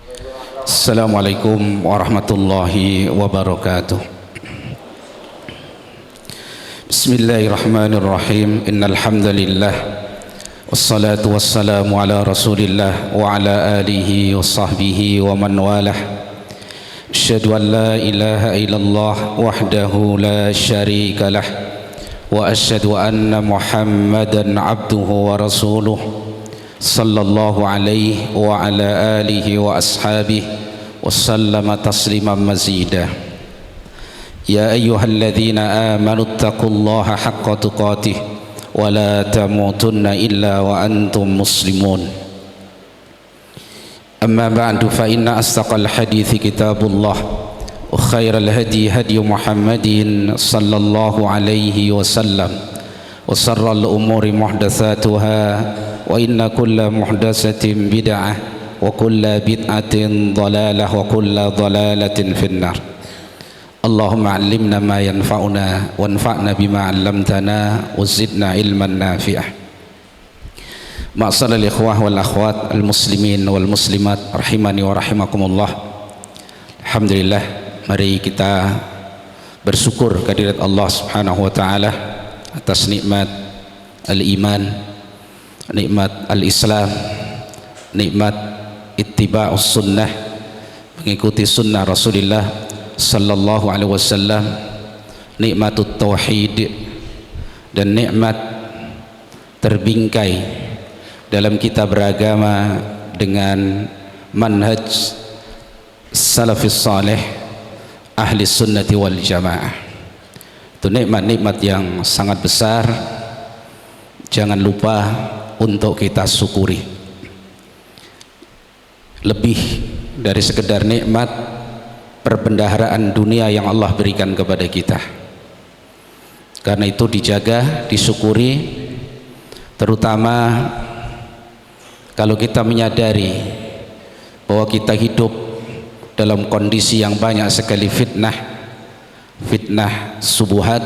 Assalamualaikum warahmatullahi wabarakatuh. Bismillahirrahmanirrahim. Innal hamdalillah wassalatu wassalamu ala Rasulillah wa ala alihi wa sahbihi wa man walah. Asyhadu an la ilaha illallah wahdahu la syarika lah wa asyhadu anna Muhammadan abduhu wa rasuluh sallallahu alaihi wa ala alihi wa ashabihi wa sallama tasliman mazida. Ya ayyuhalladzina amanu taqullaha haqqa tuqatih wa la tamutunna illa wa antum muslimun. Amma ba'du fa inna asdaqal hadithi kitabullah wa khairal hadi hadi Muhammadin sallallahu alaihi wasallam wa sharral umuri muhdatsatuha wa inna kulla muhdatsatin bid'ah wa kulla bid'atin dhalalah wa kulla dhalalatin finnar. Allahumma 'allimna ma yanfa'una wanfa'na bima 'allamtana wa zidna ilman nafi'ah. Ma'asyiral ikhwah wal akhwat al muslimin wal muslimat rahimani wa rahimakumullah. Alhamdulillah, mari kita bersyukur kehadirat Allah Subhanahu wa taala atas nikmat al-iman, nikmat al-Islam, nikmat ittiba'us sunnah, mengikuti sunnah Rasulullah sallallahu alaihi wasallam, nikmatut tauhid, dan nikmat terbingkai dalam kita beragama dengan manhaj salafis salih ahli sunnati wal jamaah. Itu nikmat-nikmat yang sangat besar, jangan lupa untuk kita syukuri. Lebih dari sekedar nikmat perbendaharaan dunia yang Allah berikan kepada kita, karena itu dijaga, disyukuri, terutama kalau kita menyadari bahwa kita hidup dalam kondisi yang banyak sekali fitnah subuhat,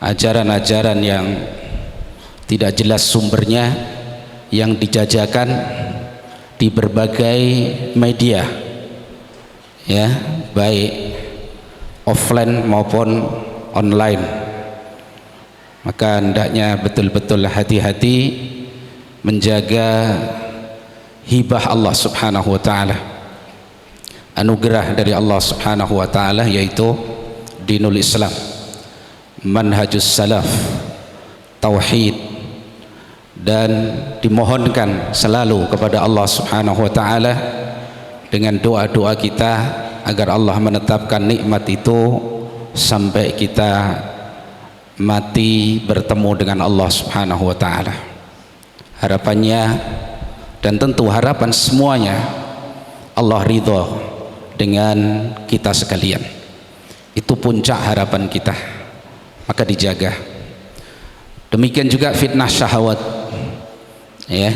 ajaran-ajaran yang tidak jelas sumbernya yang dijajakan di berbagai media, ya, baik offline maupun online. Maka hendaknya betul-betul hati-hati menjaga hibah Allah Subhanahu wa taala, anugerah dari Allah Subhanahu wa taala, yaitu dinul Islam, manhajus salaf, tauhid, dan dimohonkan selalu kepada Allah Subhanahu wa taala dengan doa-doa kita agar Allah menetapkan nikmat itu sampai kita mati bertemu dengan Allah Subhanahu wa taala. Harapannya, dan tentu harapan semuanya, Allah ridho dengan kita sekalian. Itu puncak harapan kita, maka dijaga. Demikian juga fitnah syahwat, ya,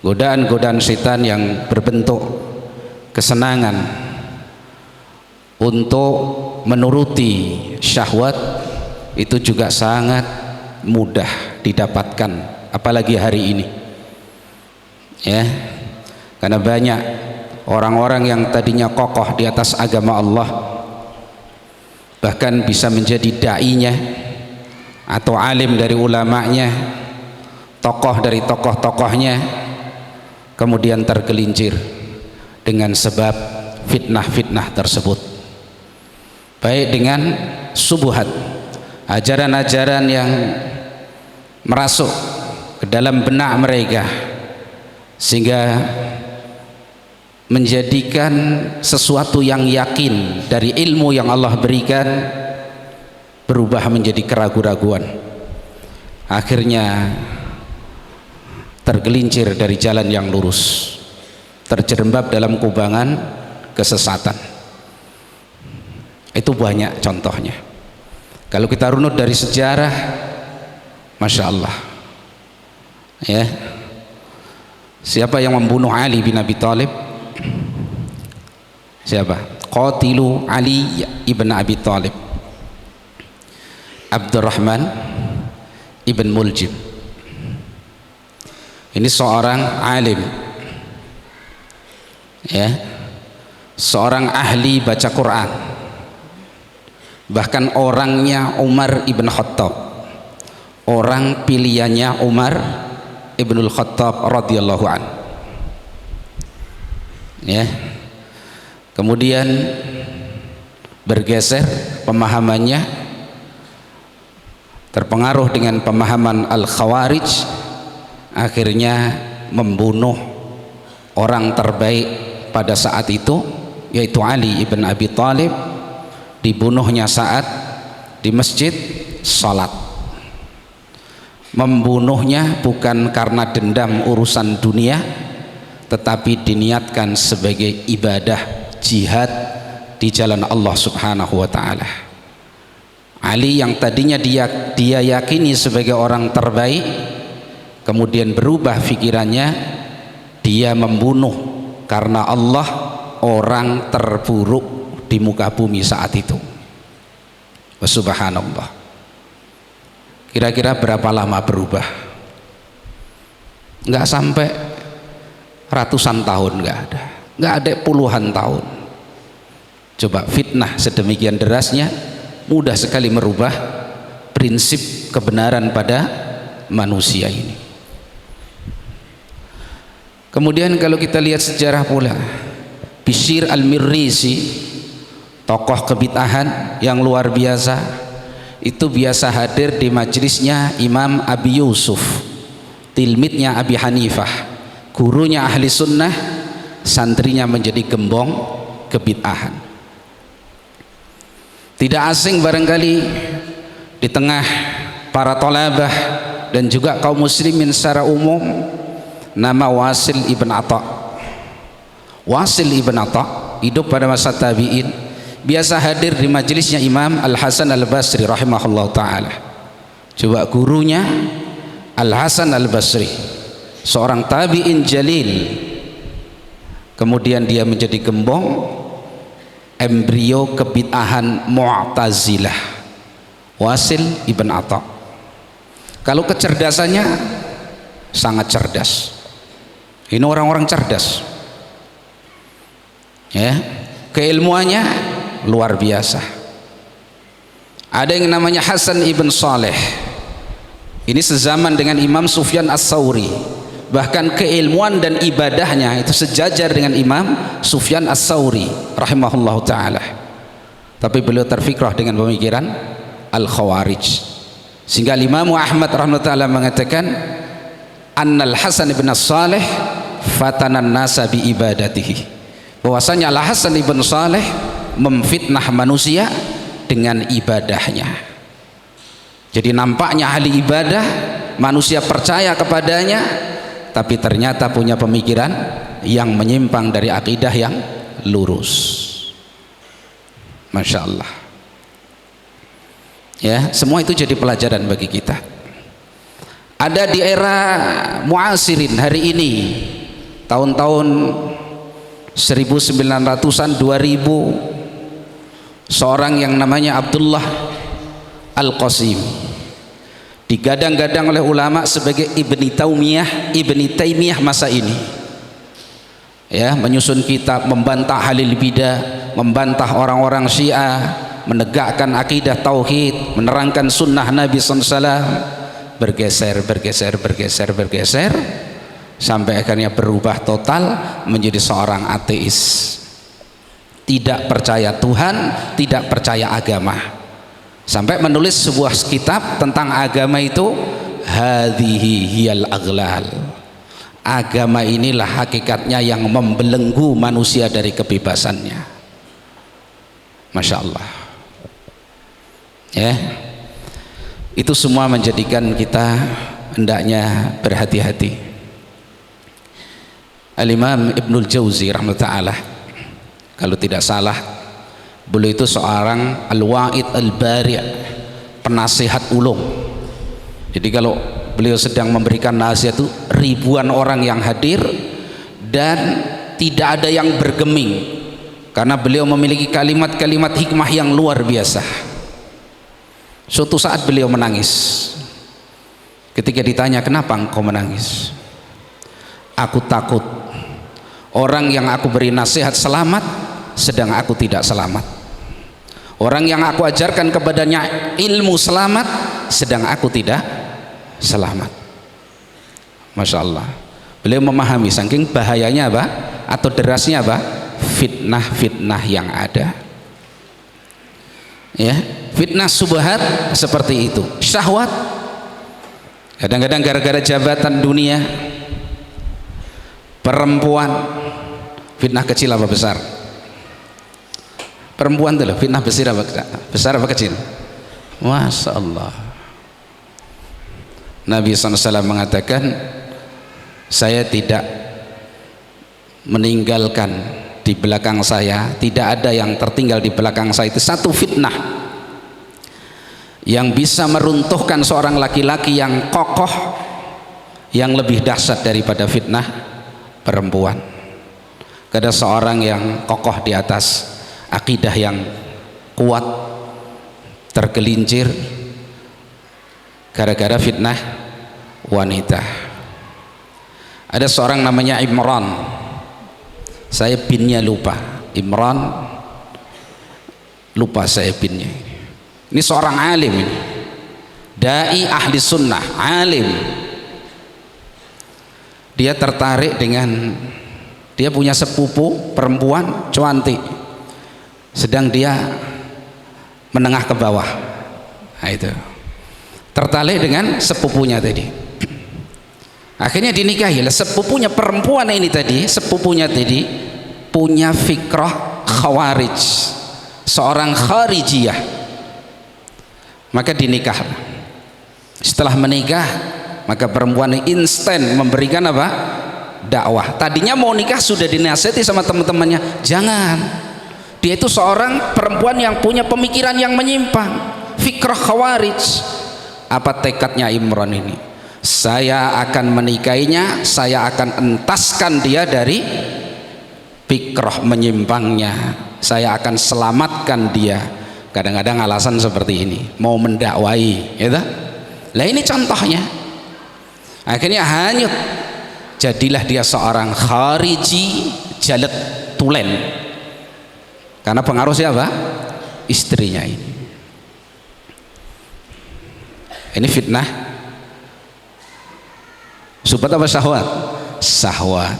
godaan-godaan setan yang berbentuk kesenangan untuk menuruti syahwat, itu juga sangat mudah didapatkan, apalagi hari ini, ya, karena banyak orang-orang yang tadinya kokoh di atas agama Allah, bahkan bisa menjadi da'inya atau alim dari ulamanya, tokoh dari tokoh-tokohnya, kemudian tergelincir dengan sebab fitnah-fitnah tersebut, baik dengan subuhat, ajaran-ajaran yang merasuk ke dalam benak mereka sehingga menjadikan sesuatu yang yakin dari ilmu yang Allah berikan berubah menjadi keraguan-raguan, akhirnya tergelincir dari jalan yang lurus, terjerembab dalam kubangan kesesatan. Itu banyak contohnya. Kalau kita runut dari sejarah, Masya Allah, ya, siapa yang membunuh Ali bin Abi Thalib? Siapa? Qatilu Ali ibn Abi Thalib, Abdurrahman ibn Muljim. Ini seorang alim, ya, seorang ahli baca Quran, bahkan orangnya Umar ibn Khattab, orang pilihannya Umar ibn Khattab radhiyallahu an, ya. Kemudian bergeser pemahamannya, terpengaruh dengan pemahaman Al-Khawarij, akhirnya membunuh orang terbaik pada saat itu, yaitu Ali ibn Abi Thalib. Dibunuhnya saat di masjid salat. Membunuhnya bukan karena dendam urusan dunia, tetapi diniatkan sebagai ibadah jihad di jalan Allah Subhanahu wa ta'ala. Ali yang tadinya dia yakini sebagai orang terbaik, kemudian berubah pikirannya, dia membunuh karena Allah orang terburuk di muka bumi saat itu. Subhanallah. Kira-kira berapa lama berubah? Nggak sampai ratusan tahun, nggak ada puluhan tahun. Coba fitnah sedemikian derasnya, mudah sekali merubah prinsip kebenaran pada manusia ini. Kemudian kalau kita lihat sejarah pula, Bishr al-Mirrisi, tokoh kebid'ahan yang luar biasa, itu biasa hadir di majelisnya Imam Abi Yusuf, tilmidnya Abi Hanifah, gurunya ahli sunnah, santrinya menjadi gembong kebid'ahan. Tidak asing barangkali di tengah para thalabah dan juga kaum muslimin secara umum nama Wasil ibn Atha. Wasil ibn Atha hidup pada masa tabi'in, biasa hadir di majelisnya Imam Al-Hasan Al-Basri rahimahullah ta'ala. Coba gurunya Al-Hasan Al-Basri, seorang tabi'in jalil, kemudian dia menjadi gembong embrio kebid'ahan Mu'tazilah. Wasil ibn Atha, kalau kecerdasannya sangat cerdas, ini orang-orang cerdas, ya, keilmuannya luar biasa. Ada yang namanya Hasan ibn Saleh, ini sezaman dengan Imam Sufyan As-Tsauri, bahkan keilmuan dan ibadahnya itu sejajar dengan Imam Sufyan As-Tsauri rahimahullahu ta'ala. Tapi beliau terfikrah dengan pemikiran Al-Khawarij, sehingga Imam Ahmad rahimahullahu ta'ala mengatakan Annal Hasan ibn Saleh fatanan nasa bi ibadatihi, bahwasanya Al-Hasan ibn Saleh memfitnah manusia dengan ibadahnya. Jadi nampaknya ahli ibadah, manusia percaya kepadanya, tapi ternyata punya pemikiran yang menyimpang dari akidah yang lurus. Masya Allah, ya, semua itu jadi pelajaran bagi kita. Ada di era muasirin hari ini, tahun-tahun 1900-an, 2000, seorang yang namanya Abdullah Al-Qasim digadang-gadang oleh ulama sebagai Ibni Taimiyah masa ini, ya, menyusun kitab membantah halil bidah, membantah orang-orang Syiah, menegakkan akidah tauhid, menerangkan sunnah Nabi SAW. Bergeser sampai akhirnya berubah total menjadi seorang ateis, tidak percaya Tuhan, tidak percaya agama, sampai menulis sebuah kitab tentang agama itu, hadhihi hiyal aghlal, agama inilah hakikatnya yang membelenggu manusia dari kebebasannya. Masya Allah, ya, itu semua menjadikan kita hendaknya berhati-hati. Al-Imam Ibnul Jauzi rahimahullah, kalau tidak salah, beliau itu seorang al-wa'id al-bari', penasihat ulung. Jadi kalau beliau sedang memberikan nasihat itu, ribuan orang yang hadir dan tidak ada yang bergeming, karena beliau memiliki kalimat-kalimat hikmah yang luar biasa. Suatu saat beliau menangis. Ketika ditanya, kenapa engkau menangis? Aku takut Orang yang aku beri nasihat selamat, sedang aku tidak selamat. Orang yang aku ajarkan kepadanya ilmu selamat, sedang aku tidak selamat. Masya Allah. Beliau memahami saking bahayanya apa, atau derasnya apa, fitnah-fitnah yang ada. Ya, fitnah subhat seperti itu. Syahwat, kadang-kadang gara-gara jabatan dunia, perempuan, fitnah kecil apa besar? Perempuan itu loh, fitnah besar apa kecil? Masya Allah. Nabi SAW mengatakan, saya tidak meninggalkan di belakang saya, tidak ada yang tertinggal di belakang saya itu satu fitnah yang bisa meruntuhkan seorang laki-laki yang kokoh, yang lebih dahsyat daripada fitnah perempuan. Ada seorang yang kokoh di atas akidah yang kuat, tergelincir gara-gara fitnah wanita. Ada seorang namanya Imran, saya binnya lupa, Imran lupa saya binnya. Ini seorang alim ini, dai ahli sunnah, alim. Dia tertarik dengan, dia punya sepupu perempuan cantik, sedang dia menengah ke bawah. Nah, itu tertarik dengan sepupunya tadi. Akhirnya dinikahi. Sepupunya perempuan ini tadi, sepupunya tadi punya fikrah khawarij, seorang kharijiyah. Maka dinikah. Setelah menikah, maka perempuan ini instan memberikan apa? Dakwah. Tadinya mau nikah sudah dinasihati sama teman-temannya, jangan. Dia itu seorang perempuan yang punya pemikiran yang menyimpang, fikrah khawarij. Apa tekadnya Imran ini? Saya akan menikahinya, saya akan entaskan dia dari fikrah menyimpangnya, saya akan selamatkan dia. Kadang-kadang alasan seperti ini, mau mendakwai, gitu. Lah ini contohnya. Akhirnya hanyut, jadilah dia seorang khariji jalet tulen. Karena pengaruh siapa? Istrinya ini. Ini fitnah subhat apa syahwat? Syahwat.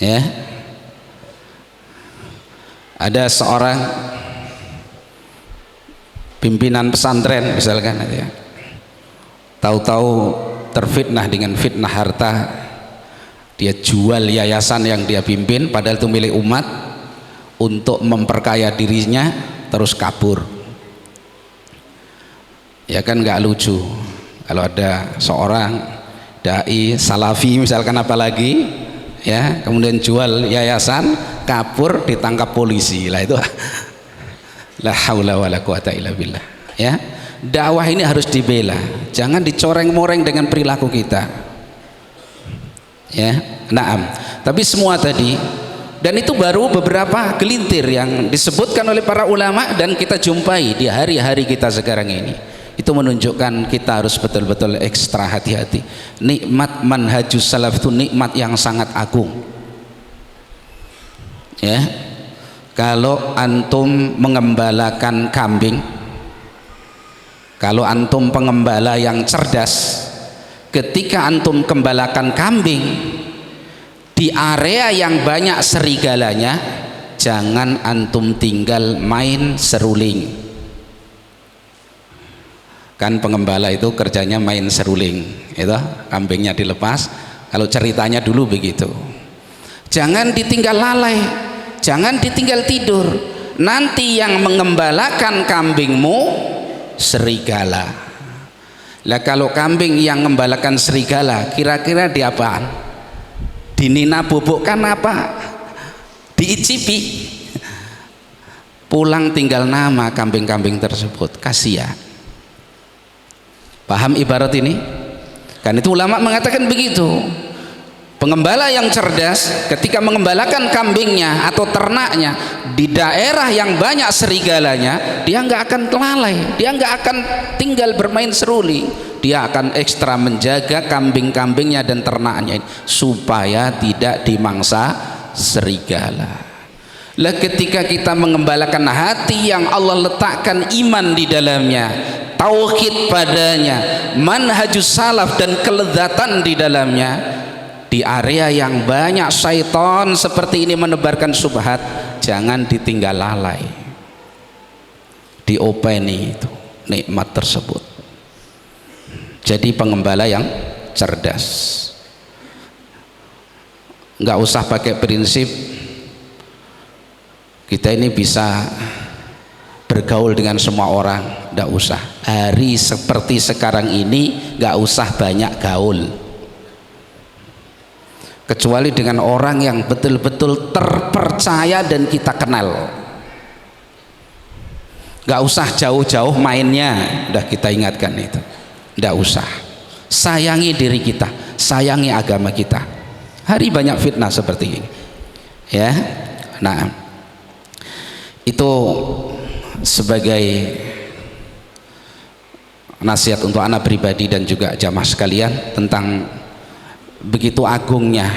Ya. Ada seorang pimpinan pesantren misalkan ya, tahu-tahu terfitnah dengan fitnah harta, dia jual yayasan yang dia pimpin padahal itu milik umat untuk memperkaya dirinya, terus kabur. Ya kan nggak lucu kalau ada seorang dai salafi misalkan, apalagi ya, kemudian jual yayasan, kabur, ditangkap polisi. Lah itu la haula wala quwata illa billah. Ya, dakwah ini harus dibela, jangan dicoreng-moreng dengan perilaku kita. Ya, naam. Tapi semua tadi, dan itu baru beberapa gelintir yang disebutkan oleh para ulama dan kita jumpai di hari-hari kita sekarang ini. Itu menunjukkan kita harus betul-betul ekstra hati-hati. Nikmat manhajus salaf itu nikmat yang sangat agung. Ya, kalau antum mengembalakan kambing, kalau antum pengembala yang cerdas, ketika antum gembalakan kambing di area yang banyak serigalanya, jangan antum tinggal main seruling. Kan pengembala itu kerjanya main seruling, itu kambingnya dilepas. Kalau ceritanya dulu begitu. Jangan ditinggal lalai, jangan ditinggal tidur. Nanti yang mengembalakan kambingmu serigala. Lah kalau kambing yang mengembalakan serigala, kira-kira di apaan? Dinina bobokkan apa? Diicipi. Pulang tinggal nama kambing-kambing tersebut, kasihan. Paham ibarat ini? Kan itu ulama mengatakan begitu. Pengembala yang cerdas ketika mengembalakan kambingnya atau ternaknya di daerah yang banyak serigalanya, dia nggak akan lalai, dia nggak akan tinggal bermain seruling. dia akan ekstra menjaga kambing-kambingnya dan ternaknya supaya tidak dimangsa serigala. Lah ketika kita mengembalakan hati yang Allah letakkan iman di dalamnya, tauhid padanya, manhajus salaf dan kelezatan di dalamnya, di area yang banyak syaitan seperti ini menebarkan subhat, jangan ditinggal lalai, diopeni itu nikmat tersebut. Jadi pengembala yang cerdas, nggak usah pakai prinsip kita ini bisa bergaul dengan semua orang, nggak usah. Hari seperti sekarang ini nggak usah banyak gaul, kecuali dengan orang yang betul-betul terpercaya dan kita kenal. Nggak usah jauh-jauh mainnya, udah kita ingatkan itu, nggak usah. Sayangi diri kita, sayangi agama kita. Hari banyak fitnah seperti ini ya. Nah, itu sebagai nasihat untuk anak pribadi dan juga jamaah sekalian tentang begitu agungnya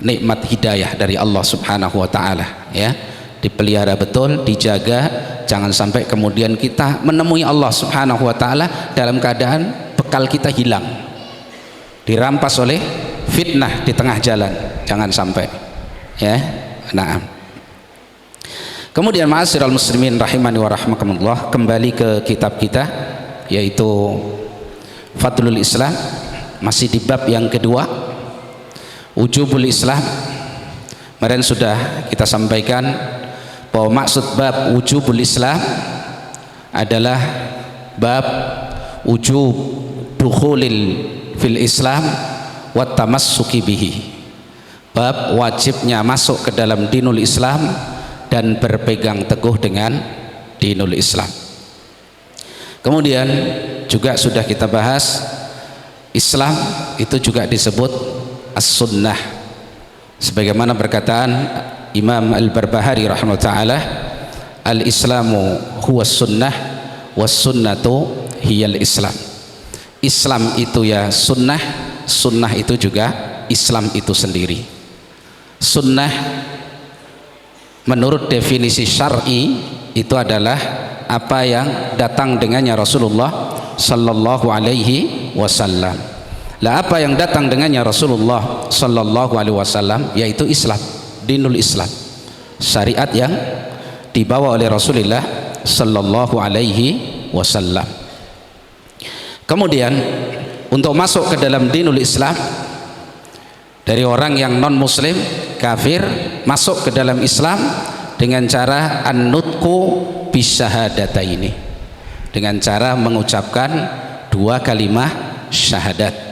nikmat hidayah dari Allah Subhanahu wa taala ya. Dipelihara betul, dijaga, jangan sampai kemudian kita menemui Allah Subhanahu wa taala dalam keadaan bekal kita hilang, dirampas oleh fitnah di tengah jalan, jangan sampai ya. Nah, kemudian ma'asyiral muslimin rahimani wa rahmakumullah, kembali ke kitab kita yaitu Fadlul Islam, masih di bab yang kedua, Wujubul Islam. Kemarin sudah kita sampaikan bahwa maksud bab Wujubul Islam adalah bab wujub dukhulil fil Islam wa tamassuki bihi, bab wajibnya masuk ke dalam dinul Islam dan berpegang teguh dengan dinul Islam. Kemudian juga sudah kita bahas Islam itu juga disebut as-sunnah, sebagaimana perkataan Imam Al-Barbahari rahimahullah ta'ala, al-islamu huwa sunnah was sunnatu hiyal islam. Islam itu ya sunnah, sunnah itu juga Islam itu sendiri. Sunnah menurut definisi syar'i itu adalah apa yang datang dengannya Rasulullah sallallahu alaihi wasallam. Lah apa yang datang dengannya Rasulullah sallallahu alaihi wasallam yaitu Islam, dinul Islam, syariat yang dibawa oleh Rasulullah sallallahu alaihi wasallam. Kemudian untuk masuk ke dalam dinul Islam, dari orang yang non muslim kafir masuk ke dalam Islam dengan cara an-nutqu bisyahadataini, dengan cara mengucapkan dua kalimat syahadat.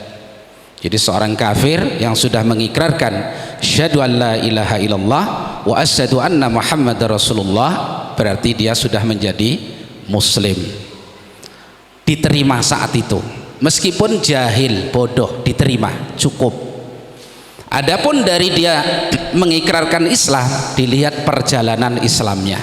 Jadi seorang kafir yang sudah mengikrarkan syahadu an la ilaha illallah wa asyhadu anna muhammadar rasulullah, berarti dia sudah menjadi muslim, diterima saat itu, meskipun jahil bodoh diterima, cukup. Adapun dari dia mengikrarkan Islam, dilihat perjalanan Islamnya.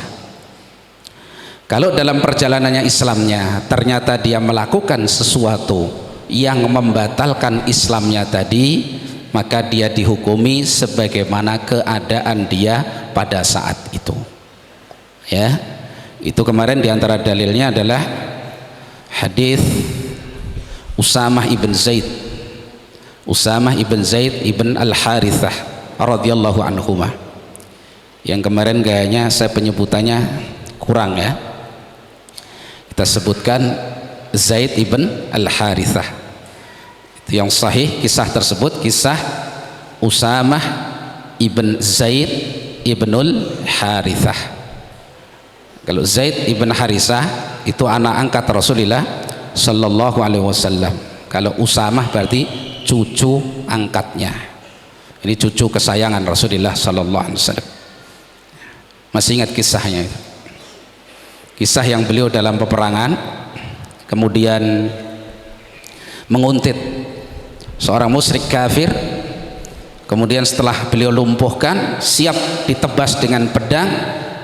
Kalau dalam perjalanannya Islamnya ternyata dia melakukan sesuatu yang membatalkan Islamnya tadi, maka dia dihukumi sebagaimana keadaan dia pada saat itu ya. Itu kemarin diantara dalilnya adalah hadis Usamah ibn Zaid, Usamah ibn Zaid ibn Al-Harithah radhiyallahu anhumah, yang kemarin gayanya saya penyebutannya kurang ya, kita sebutkan Zaid ibn Al-Harithah. Itu yang sahih kisah tersebut, kisah Usamah ibn Zaid ibnul Harithah. Kalau Zaid ibn Harithah itu anak angkat Rasulullah sallallahu alaihi wasallam. Kalau Usamah berarti cucu angkatnya. Ini cucu kesayangan Rasulullah sallallahu alaihi wasallam. Masih ingat kisahnya itu? Kisah yang beliau dalam peperangan kemudian menguntit seorang musyrik kafir, kemudian setelah beliau lumpuhkan siap ditebas dengan pedang,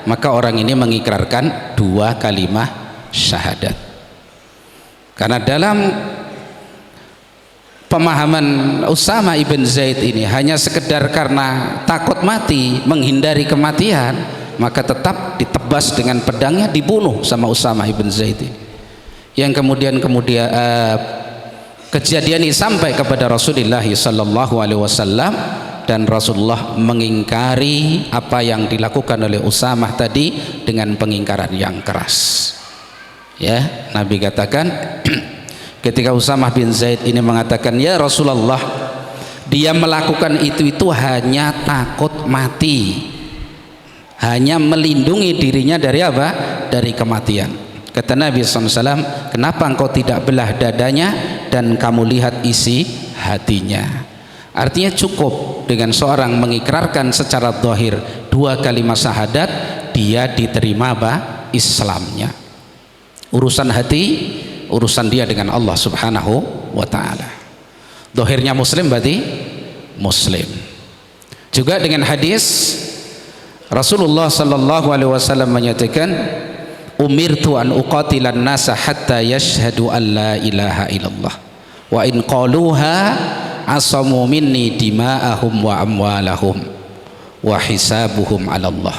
maka orang ini mengikrarkan dua kalimat syahadat. Karena dalam pemahaman Usama ibn Zaid ini hanya sekedar karena takut mati, menghindari kematian, maka tetap ditebas dengan pedangnya, dibunuh sama Usama ibn Zaid ini. Yang kemudian kejadian ini sampai kepada Rasulullah sallallahu alaihi wasallam, dan Rasulullah mengingkari apa yang dilakukan oleh Usamah tadi dengan pengingkaran yang keras. Ya, Nabi katakan ketika Usamah bin Zaid ini mengatakan, ya Rasulullah, dia melakukan itu hanya takut mati, hanya melindungi dirinya dari apa? Dari kematian. Kata Nabi SAW, kenapa engkau tidak belah dadanya dan kamu lihat isi hatinya? Artinya cukup dengan seorang mengikrarkan secara zahir 2 kalimat syahadat, dia diterima apa? Islamnya. Urusan hati, urusan dia dengan Allah subhanahu wa ta'ala. Zahirnya muslim berarti muslim. Juga dengan hadis Rasulullah sallallahu alaihi wasallam menyatakan, umirtu an uqatilan nasa hatta yashhadu an la ilaha illallah wa in qaluha asamu minni dima'ahum wa amwalahum wa hisabuhum 'ala Allah.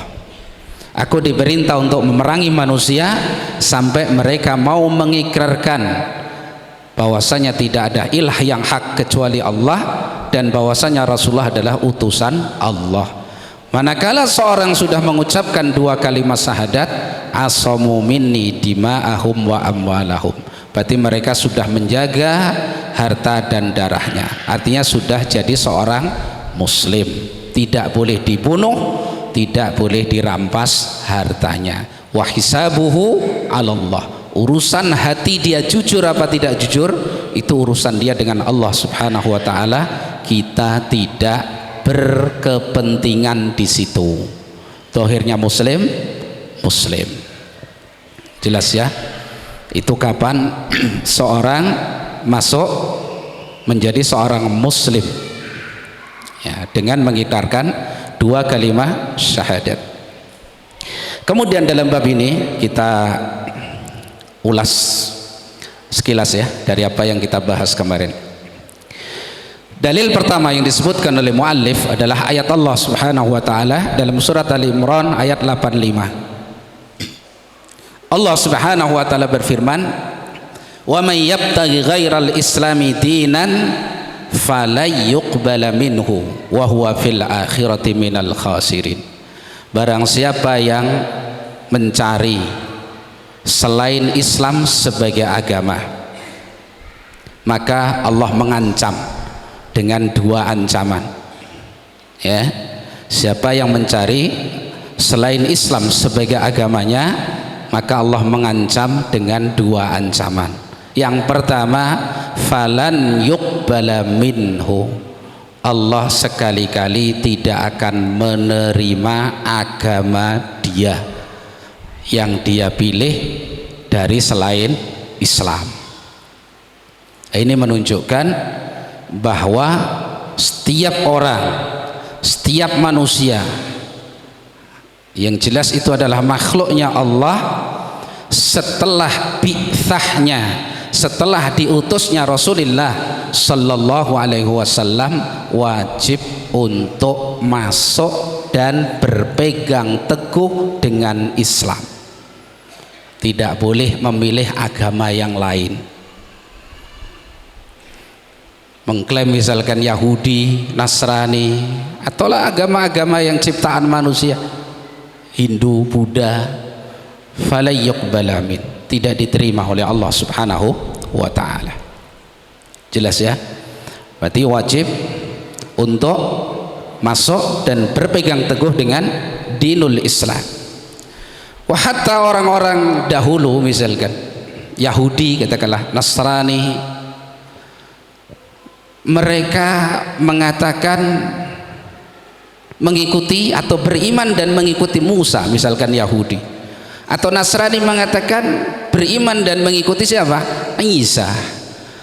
Aku diperintah untuk memerangi manusia sampai mereka mau mengikrarkan bahwasanya tidak ada ilah yang hak kecuali Allah dan bahwasanya Rasulullah adalah utusan Allah. Manakala seorang sudah mengucapkan 2 kalimat syahadat, asamu minni dima'ahum wa amwalahum, berarti mereka sudah menjaga harta dan darahnya. Artinya sudah jadi seorang muslim, tidak boleh dibunuh, tidak boleh dirampas hartanya. Wa hisabuhu 'ala Allah, urusan hati dia jujur apa tidak jujur, itu urusan dia dengan Allah subhanahu wa ta'ala. Kita tidak berkepentingan di situ. Zahirnya muslim, muslim. Jelas ya? Itu kapan seorang masuk menjadi seorang muslim, ya, dengan mengikrarkan 2 kalimat syahadat. Kemudian dalam bab ini kita ulas sekilas ya dari apa yang kita bahas kemarin. Dalil pertama yang disebutkan oleh muallif adalah ayat Allah subhanahu wa ta'ala dalam surat Ali Imran ayat 85. Allah subhanahu wa ta'ala berfirman, wa man yabtaghi ghairal islami dinan falay yuqbala minhu wa huwa fil akhirati minal khasirin. Barang siapa yang mencari selain Islam sebagai agama, maka Allah mengancam dengan 2 ancaman. Ya, siapa yang mencari selain Islam sebagai agamanya, maka Allah mengancam dengan 2 ancaman. Yang pertama, falan yuqbala minhu, Allah sekali-kali tidak akan menerima agama dia yang dia pilih dari selain Islam. Ini menunjukkan bahwa setiap orang, setiap manusia, yang jelas itu adalah makhluknya Allah, setelah bi'tsahnya, setelah diutusnya Rasulullah sallallahu alaihi wasallam, wajib untuk masuk dan berpegang teguh dengan Islam. Tidak boleh memilih agama yang lain. Mengklaim misalkan Yahudi, Nasrani, ataulah agama-agama yang ciptaan manusia, Hindu, Buddha, falay yuqbala min, tidak diterima oleh Allah subhanahu wa ta'ala. Jelas ya? Berarti wajib untuk masuk dan berpegang teguh dengan dinul Islam. Wah, hatta orang-orang dahulu misalkan Yahudi, katakanlah Nasrani, mereka mengatakan mengikuti atau beriman dan mengikuti Musa, misalkan Yahudi, atau Nasrani mengatakan beriman dan mengikuti siapa? Isa.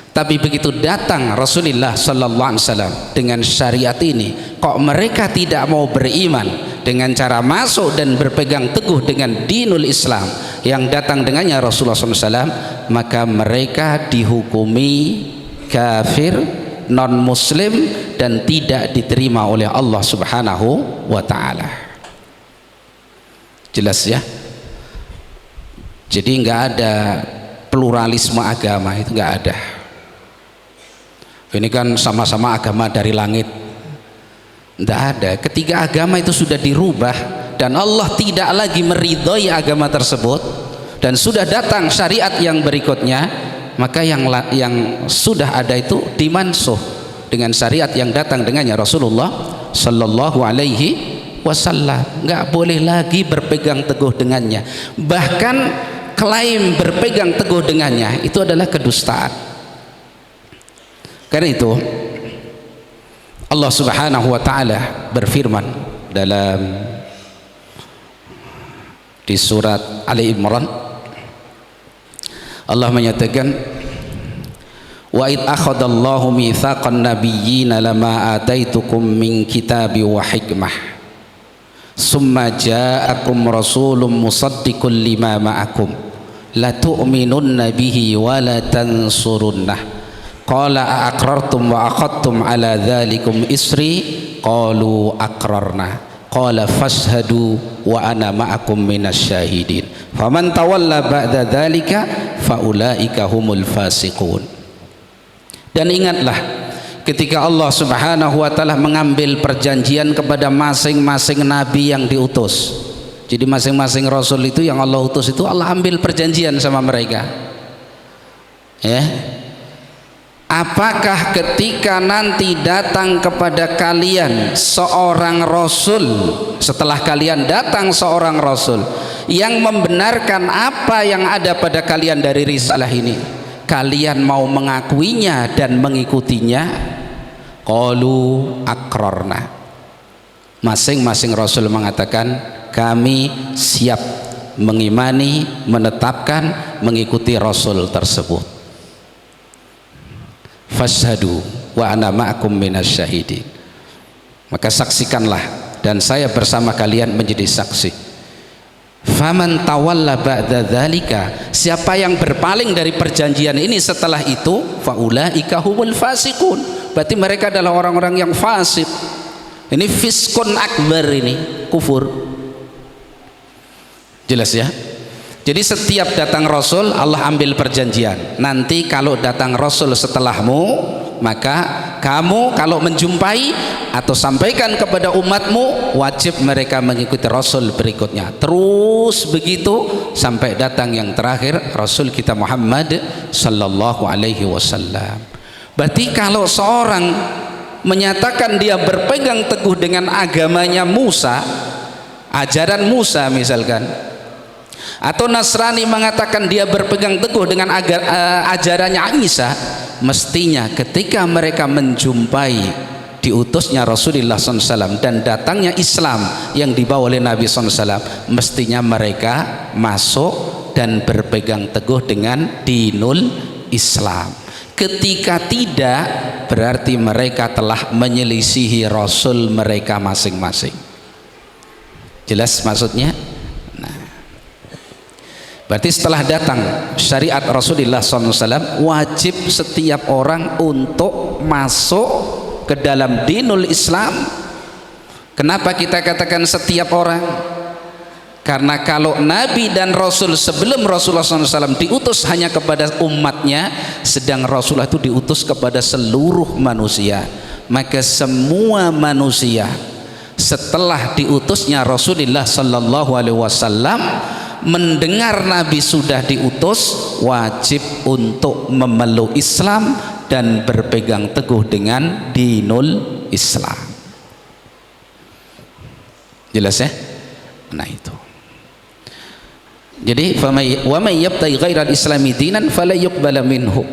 Tapi begitu datang Rasulullah sallallahu alaihi wasallam dengan syariat ini, kok mereka tidak mau beriman dengan cara masuk dan berpegang teguh dengan dinul Islam yang datang dengannya Rasulullah SAW, maka mereka dihukumi kafir non muslim dan tidak diterima oleh Allah Subhanahu wa taala. Jelas ya? Jadi nggak ada pluralisme agama, itu nggak ada. Ini kan sama-sama agama dari langit, nggak ada. Ketika agama itu sudah dirubah dan Allah tidak lagi meridhoi agama tersebut dan sudah datang syariat yang berikutnya, maka yang sudah ada itu dimansuh dengan syariat yang datang dengannya Rasulullah Sallallahu Alaihi Wasallam. Nggak boleh lagi berpegang teguh dengannya, bahkan klaim berpegang teguh dengannya itu adalah kedustaan. Karena itu Allah Subhanahu wa taala berfirman dalam di surat Ali Imran, Allah menyatakan, wa id akhadallahu mitsaqan nabiyyina lama ataitukum min kitabi wa hikmah summa ja'akum rasulun musaddiqun lima ma'akum la tu'minunna bihi wa la tansurunnah qala aqrartum wa akhadtum ala dhalikum isri qalu aqrarna qala fashhadu wa ana ma'akum minasyahidin faman tawalla ba'da dhalika faulaika humul fasiqun. Dan ingatlah ketika Allah Subhanahu wa taala mengambil perjanjian kepada masing-masing nabi yang diutus. Jadi masing-masing rasul itu yang Allah utus itu Allah ambil perjanjian sama mereka. Ya. Apakah ketika nanti datang kepada kalian seorang rasul, setelah kalian datang seorang rasul yang membenarkan apa yang ada pada kalian dari risalah ini, kalian mau mengakuinya dan mengikutinya? Qalu aqrarna. Masing-masing rasul mengatakan kami siap mengimani, menetapkan, mengikuti rasul tersebut. Fashhadu wa ana ma'akum minasyahidin. Maka saksikanlah dan saya bersama kalian menjadi saksi. Faman tawalla ba'da dzalika, siapa yang berpaling dari perjanjian ini setelah itu, faulaika humul fasiqun, berarti mereka adalah orang-orang yang fasik. Ini fiskun akbar, ini kufur. Jelas ya? Jadi setiap datang Rasul Allah ambil perjanjian, nanti kalau datang Rasul setelahmu, maka kamu kalau menjumpai atau sampaikan kepada umatmu, wajib mereka mengikuti Rasul berikutnya. Terus begitu sampai datang yang terakhir, Rasul kita Muhammad Sallallahu Alaihi Wasallam. Berarti kalau seorang menyatakan dia berpegang teguh dengan agamanya Musa, ajaran Musa misalkan, atau Nasrani mengatakan dia berpegang teguh dengan ajarannya Isa, mestinya ketika mereka menjumpai diutusnya Rasulullah SAW dan datangnya Islam yang dibawa oleh Nabi SAW, mestinya mereka masuk dan berpegang teguh dengan dinul Islam. Ketika tidak, berarti mereka telah menyelisihi Rasul mereka masing-masing. Jelas maksudnya? Berarti setelah datang syariat Rasulullah SAW, wajib setiap orang untuk masuk ke dalam dinul Islam. Kenapa kita katakan setiap orang? Karena kalau Nabi dan Rasul sebelum Rasulullah SAW diutus hanya kepada umatnya, sedang Rasulullah itu diutus kepada seluruh manusia, maka semua manusia setelah diutusnya Rasulullah SAW mendengar Nabi sudah diutus, wajib untuk memeluk Islam dan berpegang teguh dengan dinul Islam. Jelas ya? Nah itu. Jadi wa may yabtaghi ghairal islami dinan fala yuqbala minhu.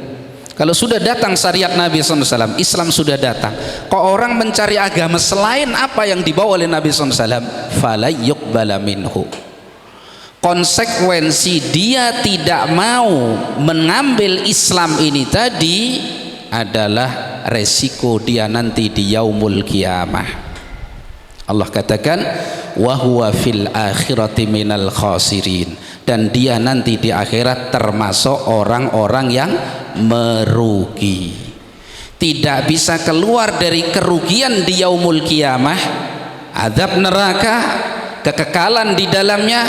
Kalau sudah datang syariat Nabi SAW, Islam sudah datang, kok orang mencari agama selain apa yang dibawa oleh Nabi SAW, fala yuqbala minhu. Konsekuensi dia tidak mau mengambil Islam ini tadi adalah resiko dia nanti di yaumul qiyamah. Allah katakan wa huwa fil akhirati minal khasirin, dan dia nanti di akhirat termasuk orang-orang yang merugi. tidak bisa keluar dari kerugian di yaumul qiyamah, azab neraka, kekekalan di dalamnya,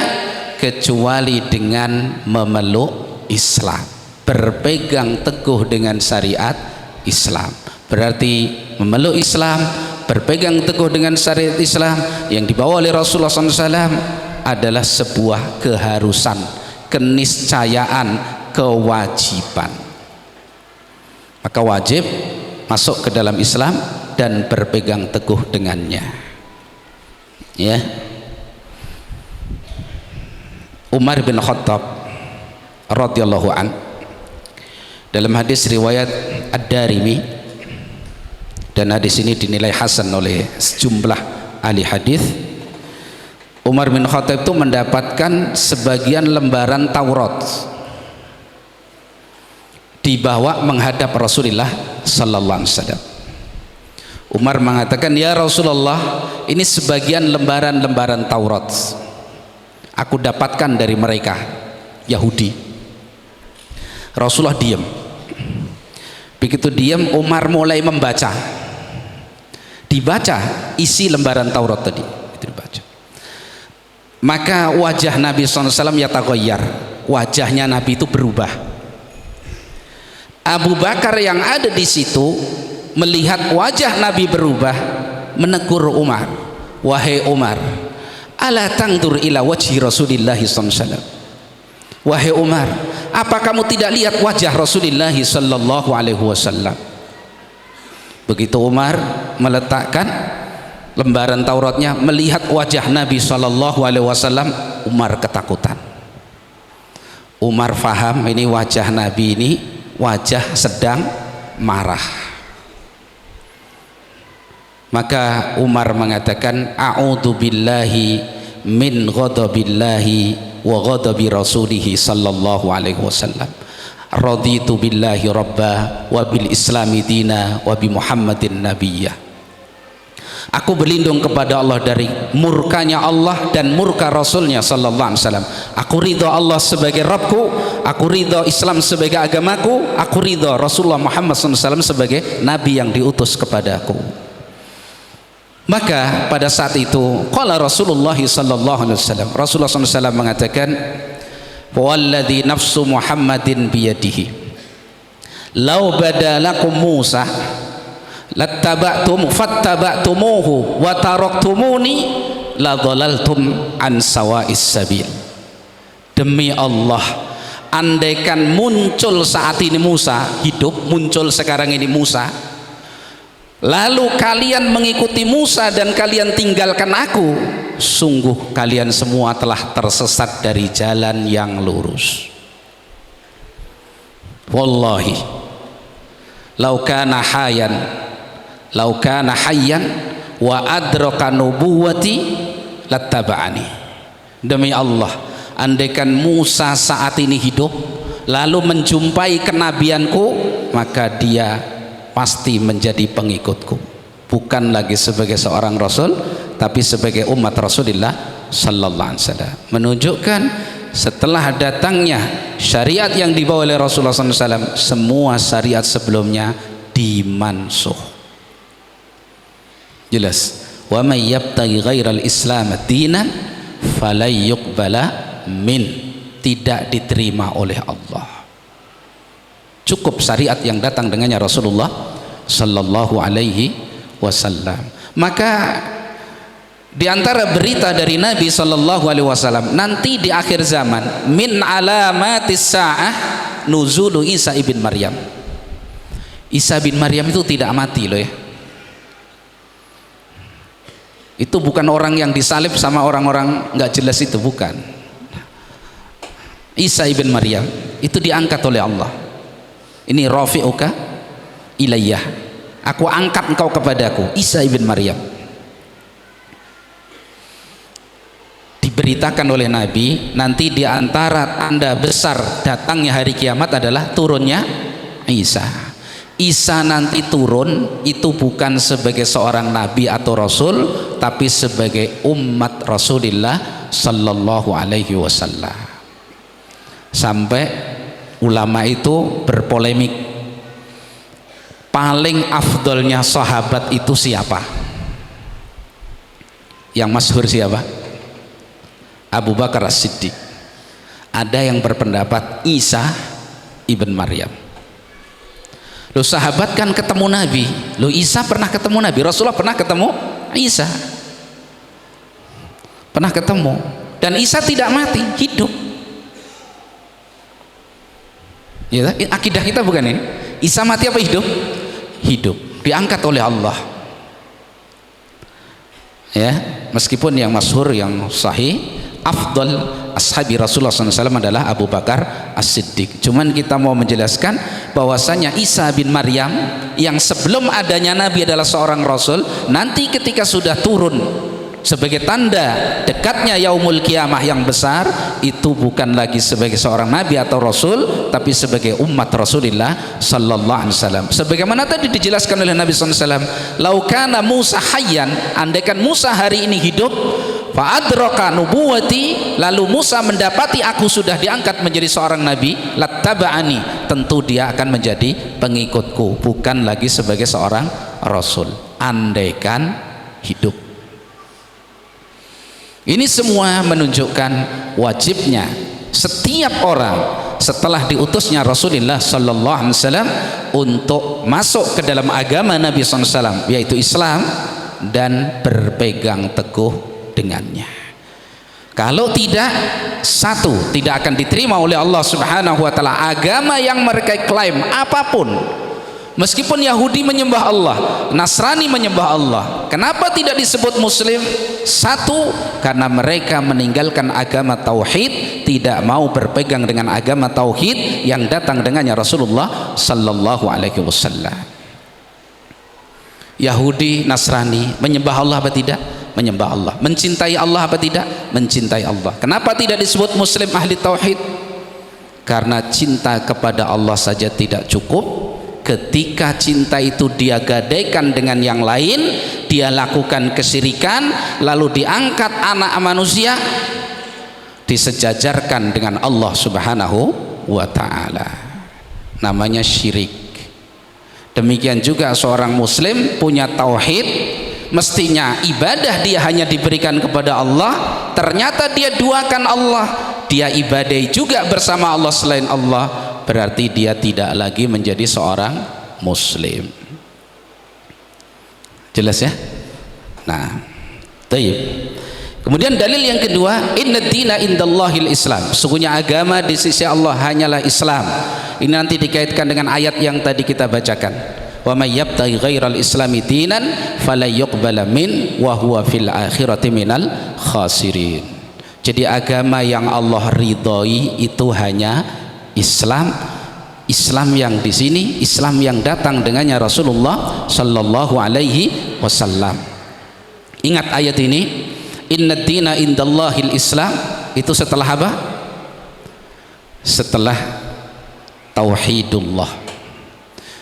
kecuali dengan memeluk Islam, berpegang teguh dengan syariat Islam. Berarti memeluk Islam, berpegang teguh dengan syariat Islam yang dibawa oleh Rasulullah SAW adalah sebuah keharusan, keniscayaan, kewajiban. Maka wajib masuk ke dalam Islam dan berpegang teguh dengannya. Ya. Umar bin Khattab radhiyallahu an, dalam hadis riwayat Ad-Darimi, dan hadis ini dinilai hasan oleh sejumlah ahli hadis, Umar bin Khattab itu mendapatkan sebagian lembaran Taurat dibawa menghadap Rasulullah sallallahu alaihi wasallam. Umar mengatakan, ya Rasulullah, ini sebagian lembaran-lembaran Taurat aku dapatkan dari mereka Yahudi. Rasulullah diam. Begitu diam, Umar mulai membaca. Dibaca isi lembaran Taurat tadi, itu dibaca. Maka wajah Nabi SAW yataghayyar, wajahnya Nabi itu berubah. Abu Bakar yang ada di situ melihat wajah Nabi berubah, menegur Umar, wahai Umar, ala tangdur ila wajhi Rasulillah SAW. Wahai Umar, apa kamu tidak lihat wajah Rasulullah sallallahu alaihi wasallam? Begitu Umar meletakkan lembaran Tauratnya, melihat wajah Nabi sallallahu alaihi wasallam, Umar ketakutan. Umar faham ini wajah Nabi ini wajah sedang marah. Maka Umar mengatakan, a'udzu billahi min ghadabillahi wa ghadabi rasulihi sallallahu alaihi wasallam, raditu billahi rabba wa bil islami dina wa bi muhammadin nabiyyah. Aku berlindung kepada Allah dari murkanya Allah dan murka Rasulnya sallallahu alaihi wasallam. Aku ridha Allah sebagai Rabbku, aku ridha Islam sebagai agamaku, aku ridha Rasulullah Muhammad SAW sebagai Nabi yang diutus kepadaku. Maka pada saat itu qala Rasulullah sallallahu alaihi wasallam, Rasulullah SAW mengatakan, walladzi nafsu Muhammadin biyadihi law badalakum Musa lattaba'tum fattaba'tumuhu wa taraktumuni la dhalaltum an sawa'is sabil. Demi Allah, andaikan muncul saat ini Musa, hidup muncul sekarang ini Musa, lalu kalian mengikuti Musa dan kalian tinggalkan aku, sungguh kalian semua telah tersesat dari jalan yang lurus. Wallahi lau kana hayyan wa adraka nubuwati lattaba'ani. Demi Allah, andaikan Musa saat ini hidup lalu menjumpai kenabianku, maka dia pasti menjadi pengikutku, bukan lagi sebagai seorang rasul tapi sebagai umat Rasulullah sallallahu alaihi wasallam. Menunjukkan setelah datangnya syariat yang dibawa oleh Rasulullah SAW, semua syariat sebelumnya dimansuh. Jelas, wa may yabtaghi ghairal islam dinan falay yuqbala min, tidak diterima oleh Allah. Cukup syariat yang datang dengannya Rasulullah sallallahu alaihi wasallam. Maka di antara berita dari Nabi sallallahu alaihi wasallam, nanti di akhir zaman, min alamatis saah nuzulu Isa ibn Maryam. Isa bin Maryam itu tidak mati loh ya. Itu bukan orang yang disalib sama orang-orang nggak jelas itu, bukan. Isa ibn Maryam itu diangkat oleh Allah. Ini rafi'uka ilayyah, aku angkat engkau kepadaku, Isa ibn Maryam. Diberitakan oleh Nabi, nanti di antara tanda besar datangnya hari kiamat adalah turunnya Isa. Isa nanti turun itu bukan sebagai seorang nabi atau rasul, tapi sebagai umat Rasulullah sallallahu alaihi wasallam. Sampai ulama itu berpolemik, paling afdolnya sahabat itu siapa? Yang masyhur siapa? Abu Bakar As-Siddiq. Ada yang berpendapat Isa ibn Maryam. Loh, sahabat kan ketemu Nabi. Loh, Isa pernah ketemu Nabi, Rasulullah pernah ketemu Isa, pernah ketemu, dan Isa tidak mati, hidup. Ya, akidah kita bukan ini. Isa mati apa hidup? Hidup, diangkat oleh Allah. Ya, meskipun yang masyhur, yang sahih, afdal ashabi Rasulullah SAW adalah Abu Bakar As-Siddiq. Cuman kita mau menjelaskan bahwasanya Isa bin Maryam yang sebelum adanya Nabi adalah seorang Rasul, nanti ketika sudah turun sebagai tanda dekatnya yaumul kiamah yang besar, itu bukan lagi sebagai seorang Nabi atau Rasul, tapi sebagai umat Rasulullah Sallallahu Alaihi Wasallam. Sebagaimana tadi dijelaskan oleh Nabi SAW, laukana Musa hayyan, andaikan Musa hari ini hidup, fa'adraka nubuwati, lalu Musa mendapati aku sudah diangkat menjadi seorang nabi, lattaba'ani, tentu dia akan menjadi pengikutku, bukan lagi sebagai seorang rasul, andaikan hidup. Ini semua menunjukkan wajibnya setiap orang setelah diutusnya Rasulullah Sallallahu Alaihi Wasallam untuk masuk ke dalam agama Nabi SAW, yaitu Islam, dan berpegang teguh dengannya. Kalau tidak, satu, tidak akan diterima oleh Allah Subhanahu wa taala agama yang mereka klaim apapun. Meskipun Yahudi menyembah Allah, Nasrani menyembah Allah, kenapa tidak disebut muslim? Satu, karena mereka meninggalkan agama tauhid, tidak mau berpegang dengan agama tauhid yang datang dengannya Rasulullah Sallallahu Alaihi Wasallam. Yahudi, Nasrani menyembah Allah apa tidak? Menyembah Allah. Mencintai Allah apa tidak? Mencintai Allah. Kenapa tidak disebut muslim ahli tauhid? Karena cinta kepada Allah saja tidak cukup. Ketika cinta itu dia gadaikan dengan yang lain, dia lakukan kesyirikan, lalu diangkat anak manusia, disejajarkan dengan Allah Subhanahu wa ta'ala, namanya syirik. Demikian juga seorang muslim punya tauhid, mestinya ibadah dia hanya diberikan kepada Allah, ternyata dia duakan Allah, dia ibadai juga bersama Allah selain Allah, berarti dia tidak lagi menjadi seorang muslim. Jelas ya? Nah, tayyib. Kemudian dalil yang kedua, inna dina indallahil Islam, sesungguhnya agama di sisi Allah hanyalah Islam. Ini nanti dikaitkan dengan ayat yang tadi kita bacakan, wa may yabtaghi ghairal islami dinan fala yuqbala min wa huwa fil akhirati minal khasirin. Jadi agama yang Allah ridhoi itu hanya Islam. Islam yang di sini, Islam yang datang dengannya Rasulullah Sallallahu Alaihi Wasallam. Ingat ayat ini, inna dina indallahil Islam, itu setelah apa? Setelah tauhidullah.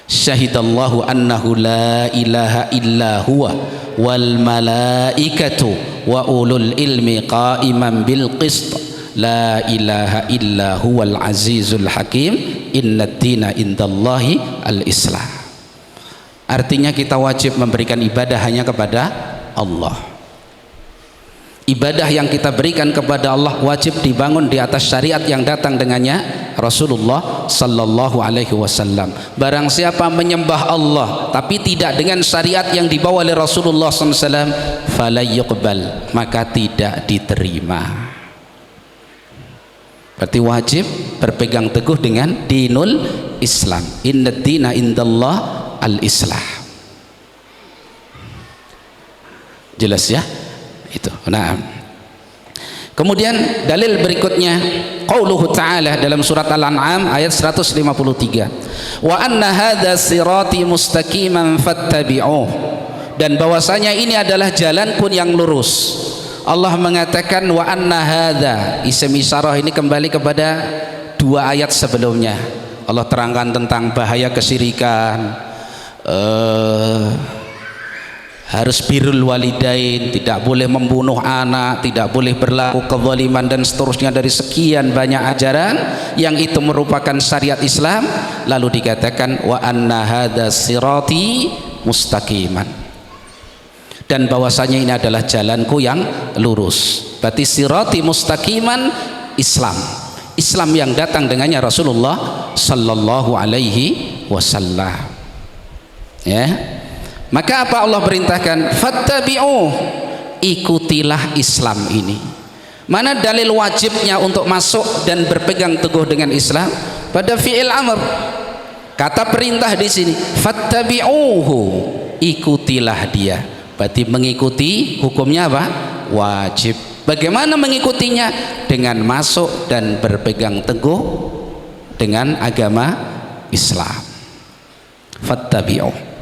Syahidallahu annahu la ilaha illa huwa wal malaikatu wa ulul ilmi qa'iman bil qist. La ilaha illa huwal azizul hakim, inna dina indallahi al-Islam. Artinya kita wajib memberikan ibadah hanya kepada Allah. Ibadah yang kita berikan kepada Allah wajib dibangun di atas syariat yang datang dengannya Rasulullah Sallallahu Alaihi Wasallam. Barang siapa menyembah Allah tapi tidak dengan syariat yang dibawa oleh Rasulullah SAW, fala yuqbal, maka tidak diterima. Berarti wajib berpegang teguh dengan dinul Islam. Inna dina indallah al-Islam. Jelas ya? Itu. Nah, kemudian dalil berikutnya, qauluhu ta'ala dalam surat Al-An'am ayat 153, wa anna hadza sirati mustaqiman fattabi'uh, dan bahwasanya ini adalah jalanku yang lurus. Allah mengatakan wa anna hadza, isim isyarah ini kembali kepada dua ayat sebelumnya. Allah terangkan tentang bahaya kesyirikan, harus birrul walidain, tidak boleh membunuh anak, tidak boleh berlaku kezaliman dan seterusnya, dari sekian banyak ajaran yang itu merupakan syariat Islam. Lalu dikatakan wa anna hadza sirati mustaqiman, dan bahwasanya ini adalah jalanku yang lurus. Berarti sirati mustaqiman Islam, Islam yang datang dengannya Rasulullah sallallahu alaihi wasallam. Ya, maka apa Allah perintahkan? Fattabi'uh, ikutilah Islam ini. Mana dalil wajibnya untuk masuk dan berpegang teguh dengan Islam? Pada fi'il amr, kata perintah di sini, fattabi'uhu, ikutilah dia. Berarti mengikuti hukumnya apa? Wajib. Bagaimana mengikutinya? Dengan masuk dan berpegang teguh dengan agama Islam. Fattabi'uh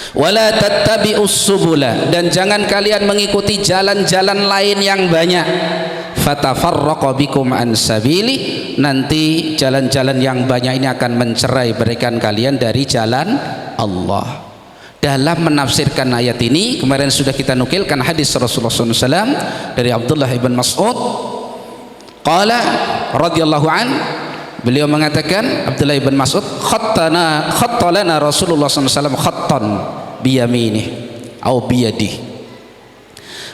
wala tattabi'us subula, dan jangan kalian mengikuti jalan-jalan lain yang banyak. Fatafarraqa bikum an sabili, nanti jalan-jalan yang banyak ini akan mencerai berikan kalian dari jalan Allah. Dalam menafsirkan ayat ini kemarin sudah kita nukilkan hadis Rasulullah SAW dari Abdullah ibn Mas'ud qala radhiyallahu an, beliau mengatakan, Abdullah ibn Mas'ud, khattalana Rasulullah SAW khattan biyaminih atau biyadih.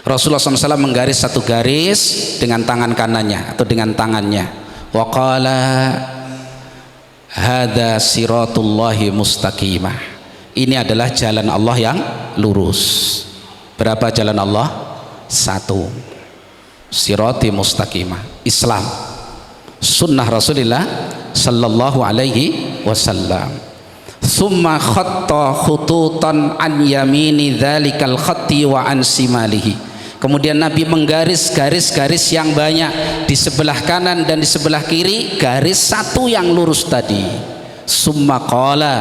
Rasulullah SAW menggaris satu garis dengan tangan kanannya atau dengan tangannya. Wa qala hadza siratullahi mustaqimah, ini adalah jalan Allah yang lurus. Berapa jalan Allah? Satu, sirati mustaqimah, Islam, sunnah Rasulullah sallallahu alaihi wasallam. Summa khatta khututan an yamini dzalikal khatti wa an simalihi, kemudian Nabi menggaris garis-garis yang banyak di sebelah kanan dan di sebelah kiri, garis satu yang lurus tadi. Summa qala,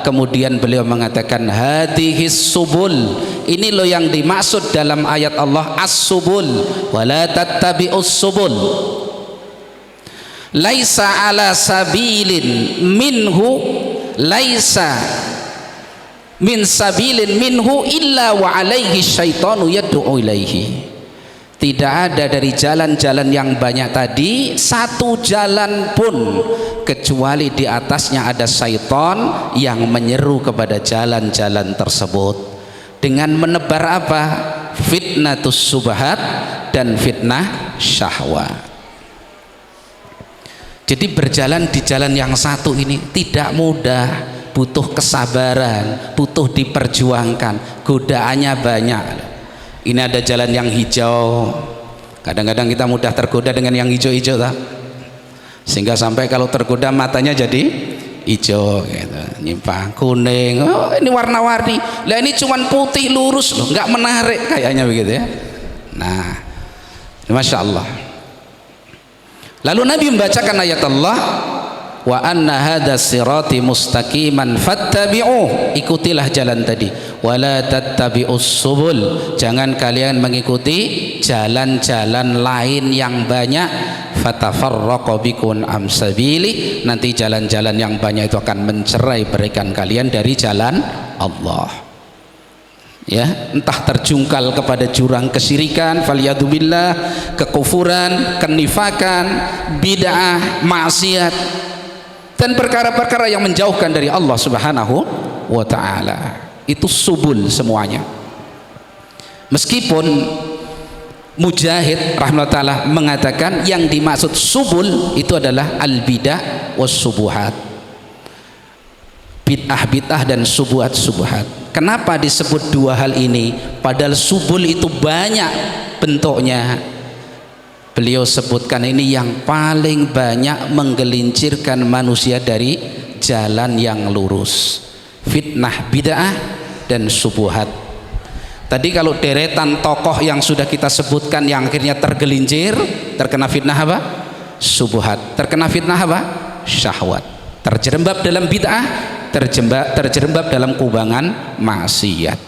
kemudian beliau mengatakan, hadhis subul, ini loh yang dimaksud dalam ayat Allah as-subul, wala tattabi'us subul, laisa ala sabilin minhu, laisa min sabilin minhu illa wa alaihi syaitanu yad'u ilaihi. Tidak ada dari jalan-jalan yang banyak tadi satu jalan pun kecuali di atasnya ada syaitan yang menyeru kepada jalan-jalan tersebut dengan menebar apa? Fitnatus subhat dan fitnah syahwat. Jadi berjalan di jalan yang satu ini tidak mudah, butuh kesabaran, butuh diperjuangkan, godaannya banyak. Ini ada jalan yang hijau, kadang-kadang kita mudah tergoda dengan yang hijau-hijau tak? Sehingga sampai kalau tergoda matanya jadi hijau gitu, nyimpang kuning, oh ini warna-warni, lah ini cuman putih lurus loh, nggak menarik kayaknya begitu ya. Nah, Masya Allah. Lalu Nabi membacakan ayat Allah, wa anna hadza sirati mustaqiman fattabi'uh, ikutilah jalan tadi, wala tattabi'us subul, jangan kalian mengikuti jalan-jalan lain yang banyak, fatafarraqa bikum am sabili, nanti jalan-jalan yang banyak itu akan mencerai berikan kalian dari jalan Allah. Ya, entah terjungkal kepada jurang kesyirikan, falyadubillah, kekufuran, kenifakan, bid'ah, maksiat, dan perkara-perkara yang menjauhkan dari Allah Subhanahu wa ta'ala. Itu subul semuanya. Meskipun Mujahid rahimahullah mengatakan yang dimaksud subul itu adalah al-bidah was subuhat, bid'ah-bid'ah dan subuhat-subuhat. Kenapa disebut dua hal ini padahal subul itu banyak bentuknya? Beliau sebutkan ini yang paling banyak menggelincirkan manusia dari jalan yang lurus, fitnah bid'ah dan subuhat. Tadi kalau deretan tokoh yang sudah kita sebutkan yang akhirnya tergelincir, terkena fitnah apa? Subuhat. Terkena fitnah apa? Syahwat. Terjerembab dalam bid'ah, terjerembab dalam kubangan maksiat.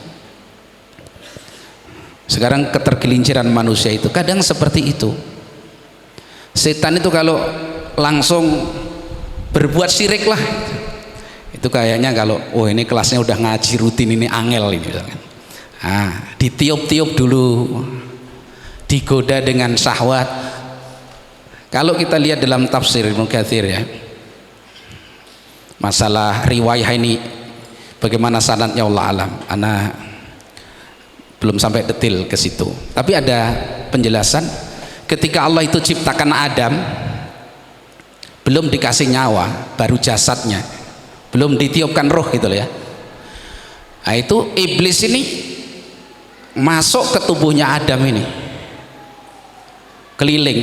Sekarang ketergelinciran manusia itu kadang seperti itu. Setan itu kalau langsung berbuat syirik lah, itu kayaknya kalau oh ini kelasnya udah ngaji rutin ini angel ini misalkan. Ditiup-tiup dulu, digoda dengan syahwat. Kalau kita lihat dalam tafsir Ibnu Katsir ya, masalah riwayah ini bagaimana sanadnya Allah alam, ana belum sampai detail ke situ, tapi ada penjelasan ketika Allah itu ciptakan Adam, belum dikasih nyawa, baru jasadnya, belum ditiupkan roh gitu loh ya. Nah itu iblis ini masuk ke tubuhnya Adam ini, keliling,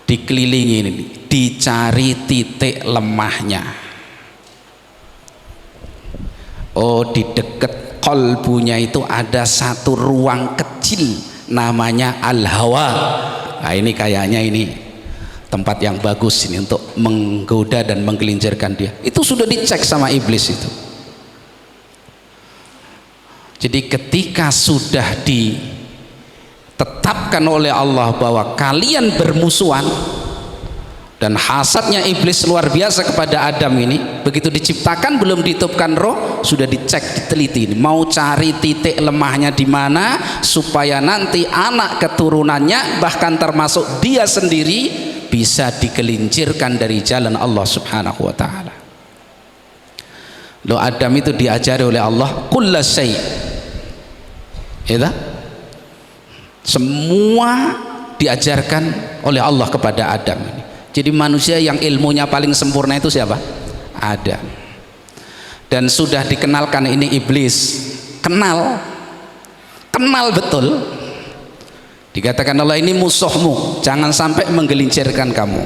dikelilingi ini, dicari titik lemahnya. Oh, di dekat kolbunya itu ada satu ruang kecil namanya al-hawa. Nah ini kayaknya ini tempat yang bagus ini untuk menggoda dan menggelincirkan dia. Itu sudah dicek sama iblis itu. Jadi ketika sudah ditetapkan oleh Allah bahwa kalian bermusuhan, dan hasadnya iblis luar biasa kepada Adam ini, begitu diciptakan belum ditutupkan roh, sudah dicek, diteliti ini, mau cari titik lemahnya di mana supaya nanti anak keturunannya bahkan termasuk dia sendiri bisa digelincirkan dari jalan Allah Subhanahu wa taala. Loh, Adam itu diajari oleh Allah kulla syai', ya, semua diajarkan oleh Allah kepada Adam ini. Jadi manusia yang ilmunya paling sempurna itu siapa? Adam. Dan sudah dikenalkan ini iblis, kenal betul. Dikatakan Allah ini musuhmu, jangan sampai menggelincirkan kamu.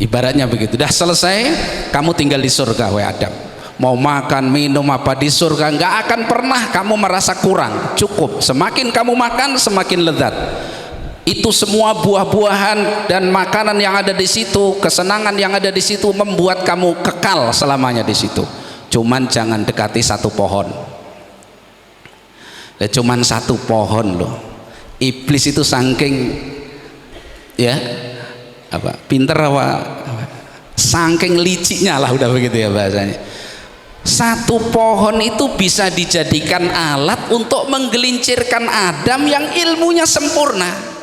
Ibaratnya begitu. Dah selesai, kamu tinggal di surga wahai Adam. Mau makan minum apa di surga nggak akan pernah kamu merasa kurang, cukup. Semakin kamu makan semakin lezat. Itu semua buah-buahan dan makanan yang ada di situ, kesenangan yang ada di situ membuat kamu kekal selamanya di situ. Cuman jangan dekati satu pohon. Cuman satu pohon loh. Iblis itu saking ya apa? Pinter apa? Saking liciknya lah, udah begitu ya bahasanya. Satu pohon itu bisa dijadikan alat untuk menggelincirkan Adam yang ilmunya sempurna.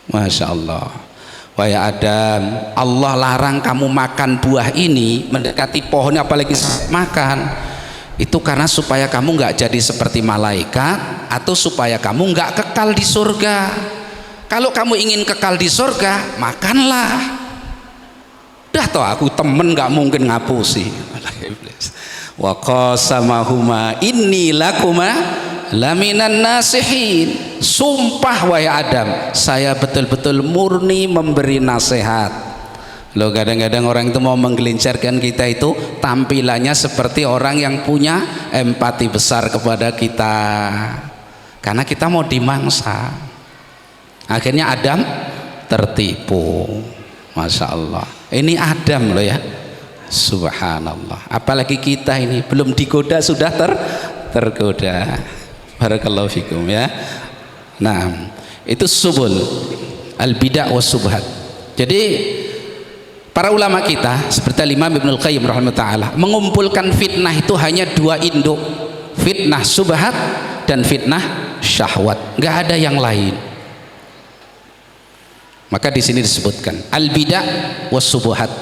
Masya Allah. Wahai Adam, Allah larang kamu makan buah ini, mendekati pohonnya apalagi makan, itu karena supaya kamu nggak jadi seperti malaikat, atau supaya kamu nggak kekal di surga. Kalau kamu ingin kekal di surga, makanlah. Dah toh aku temen nggak mungkin ngapusi. Wa qasamahuma inni lakuma laminan nasihin. Sumpah wahai Adam, saya betul-betul murni memberi nasihat. Loh, kadang-kadang orang itu mau menggelincirkan kita itu tampilannya seperti orang yang punya empati besar kepada kita, karena kita mau dimangsa. Akhirnya Adam tertipu. Masya Allah, ini Adam loh ya, subhanallah. Apalagi kita ini belum digoda sudah tergoda. Barakallahu fikum ya. Nah, itu subul al-bid'ah was subhat. Jadi para ulama kita seperti Imam Ibnul Qayyim rahimahullah mengumpulkan fitnah itu hanya dua induk, fitnah subhat dan fitnah syahwat, nggak ada yang lain. Maka di sini disebutkan al-bid'ah was subhat.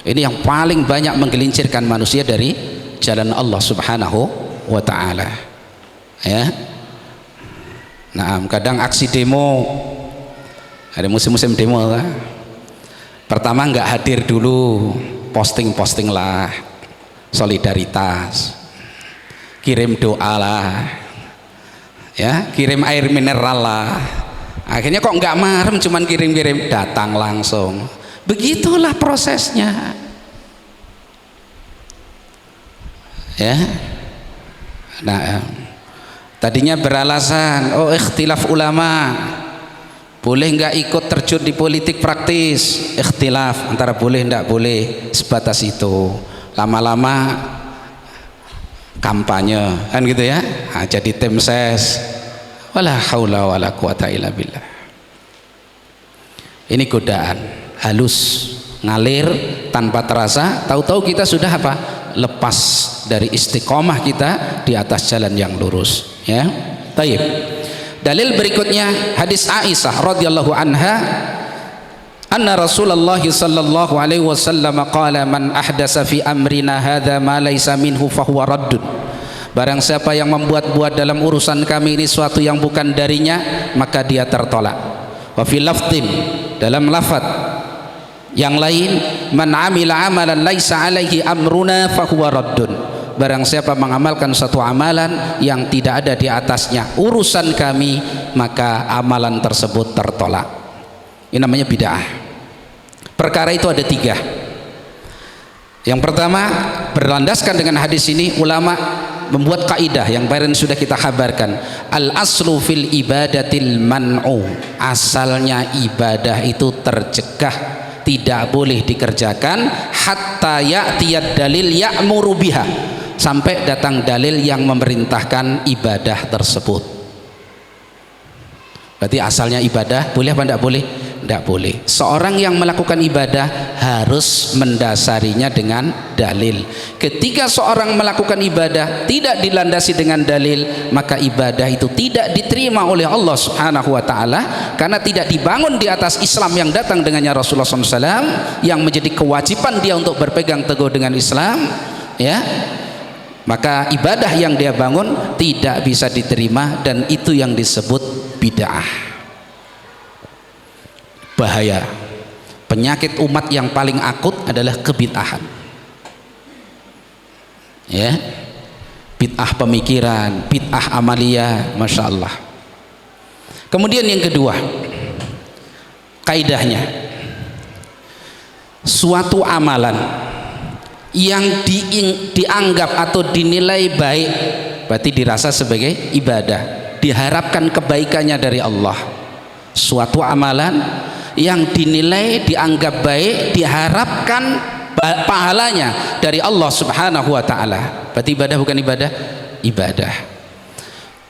Ini yang paling banyak menggelincirkan manusia dari jalan Allah Subhanahu wa taala. Ya. Nah, kadang aksi demo, ada musim-musim demo lah. Pertama nggak hadir dulu, posting lah, solidaritas, kirim doa lah, ya, kirim air mineral lah. Akhirnya kok nggak marem, cuman kirim-kirim, datang langsung. Begitulah prosesnya, ya. Nah, tadinya beralasan, oh ikhtilaf ulama, boleh nggak ikut terjun di politik praktis, ikhtilaf antara boleh nggak boleh, sebatas itu. Lama-lama kampanye kan gitu ya, nah, jadi tim ses, wala haula wala quwata illa billah. Ini godaan halus, ngalir tanpa terasa, tahu-tahu kita sudah apa, lepas dari istiqomah kita di atas jalan yang lurus, ya. Taib. Dalil berikutnya hadis Aisyah radhiyallahu anha, anna Rasulullah sallallahu alaihi wasallam qala man ahdasa fi amrina hadza ma laysa minhu fahuwa raddun. Barang siapa yang membuat-buat dalam urusan kami ini suatu yang bukan darinya, maka dia tertolak. Wa fi lafdhin, dalam lafaz yang lain, man amila amalan laisa alaihi amruna fahuwa raddun. Barang siapa mengamalkan satu amalan yang tidak ada di atasnya urusan kami, maka amalan tersebut tertolak. Ini namanya bid'ah. Perkara itu ada 3. Yang pertama, berlandaskan dengan hadis ini, ulama membuat kaidah yang kemarin sudah kita kabarkan, al aslu fil ibadatil man'u, asalnya ibadah itu tercegah, tidak boleh dikerjakan hatta ya'tiyad dalil ya'muru biha, sampai datang dalil yang memerintahkan ibadah tersebut. Berarti asalnya ibadah boleh apa tidak boleh? Tidak boleh. Seorang yang melakukan ibadah harus mendasarinya dengan dalil. Ketika seorang melakukan ibadah tidak dilandasi dengan dalil, maka ibadah itu tidak diterima oleh Allah Subhanahu wa ta'ala, karena tidak dibangun di atas Islam yang datang dengannya Rasulullah SAW, yang menjadi kewajiban dia untuk berpegang teguh dengan Islam, ya. Maka ibadah yang dia bangun tidak bisa diterima, dan itu yang disebut bid'ah. Bahaya. Penyakit umat yang paling akut adalah kebid'ahan, ya. Bid'ah pemikiran, bid'ah amaliyah, masya Allah. Kemudian yang kedua, kaidahnya, suatu amalan yang dianggap atau dinilai baik berarti dirasa sebagai ibadah, diharapkan kebaikannya dari Allah. Suatu amalan yang dinilai dianggap baik, diharapkan pahalanya dari Allah Subhanahu wa ta'ala, berarti ibadah bukan ibadah? Ibadah.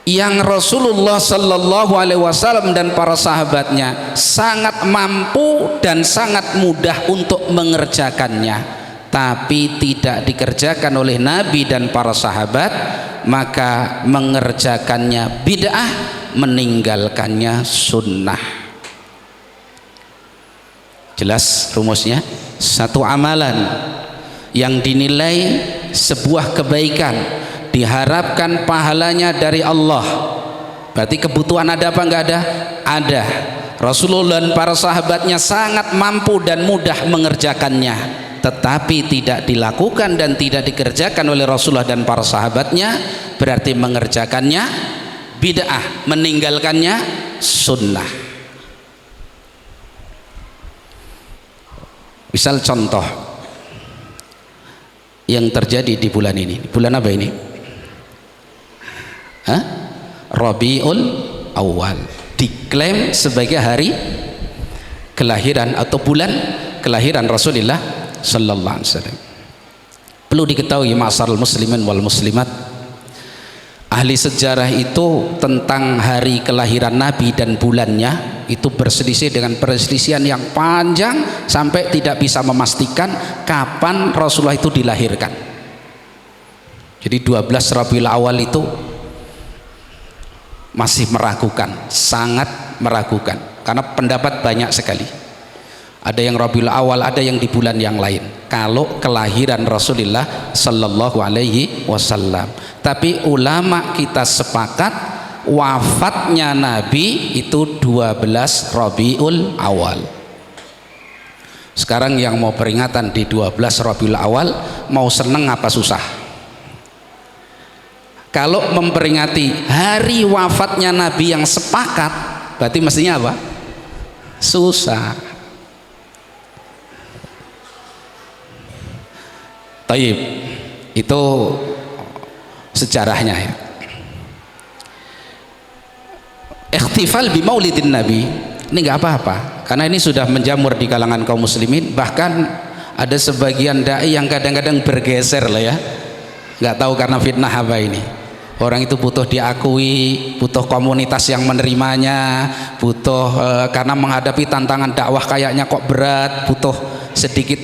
Yang Rasulullah sallallahu alaihi wasallam dan para sahabatnya sangat mampu dan sangat mudah untuk mengerjakannya, tapi tidak dikerjakan oleh Nabi dan para sahabat, maka mengerjakannya bid'ah, meninggalkannya sunnah. Jelas rumusnya? Satu amalan yang dinilai sebuah kebaikan, diharapkan pahalanya dari Allah, berarti kebutuhan ada apa enggak ada? Ada. Rasulullah dan para sahabatnya sangat mampu dan mudah mengerjakannya, tetapi tidak dilakukan dan tidak dikerjakan oleh Rasulullah dan para sahabatnya, berarti mengerjakannya bid'ah, meninggalkannya sunnah. Misal contoh yang terjadi di bulan ini, bulan apa ini? Rabiul Awal, diklaim sebagai hari kelahiran atau bulan kelahiran Rasulullah sallallahu alaihi wasallam. Perlu diketahui ma'asyaral muslimin wal muslimat, ahli sejarah itu tentang hari kelahiran Nabi dan bulannya itu berselisih dengan perselisihan yang panjang sampai tidak bisa memastikan kapan Rasulullah itu dilahirkan. Jadi 12 Rabiul Awal itu masih meragukan, sangat meragukan, karena pendapat banyak sekali. Ada yang Rabiul Awal, ada yang di bulan yang lain kalau kelahiran Rasulullah sallallahu alaihi wasallam. Tapi ulama kita sepakat wafatnya Nabi itu 12 Rabiul Awal. Sekarang yang mau peringatan di 12 Rabiul Awal mau seneng apa susah? Kalau memperingati hari wafatnya Nabi yang sepakat, berarti mestinya apa? Susah. Taib. Itu sejarahnya, ya. Ikhtifal bi maulidin Nabi ini nggak apa-apa, karena ini sudah menjamur di kalangan kaum muslimin. Bahkan ada sebagian dai yang kadang-kadang bergeser lah, ya, nggak tahu karena fitnah apa ini. Orang itu butuh diakui, butuh komunitas yang menerimanya, butuh karena menghadapi tantangan dakwah kayaknya kok berat, butuh sedikit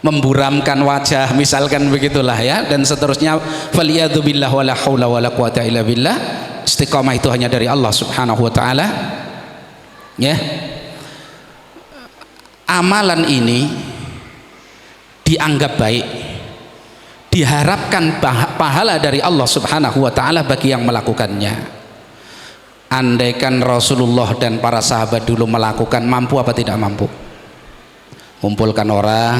memburamkan wajah misalkan begitulah ya, dan seterusnya. Faliyadu billah wala haula wala quwata illa billah. Istiqamah itu hanya dari Allah Subhanahu wa taala ya. Amalan ini dianggap baik, diharapkan pahala dari Allah Subhanahu wa taala bagi yang melakukannya. Andaikan Rasulullah dan para sahabat dulu melakukan, mampu apa tidak mampu? Kumpulkan orang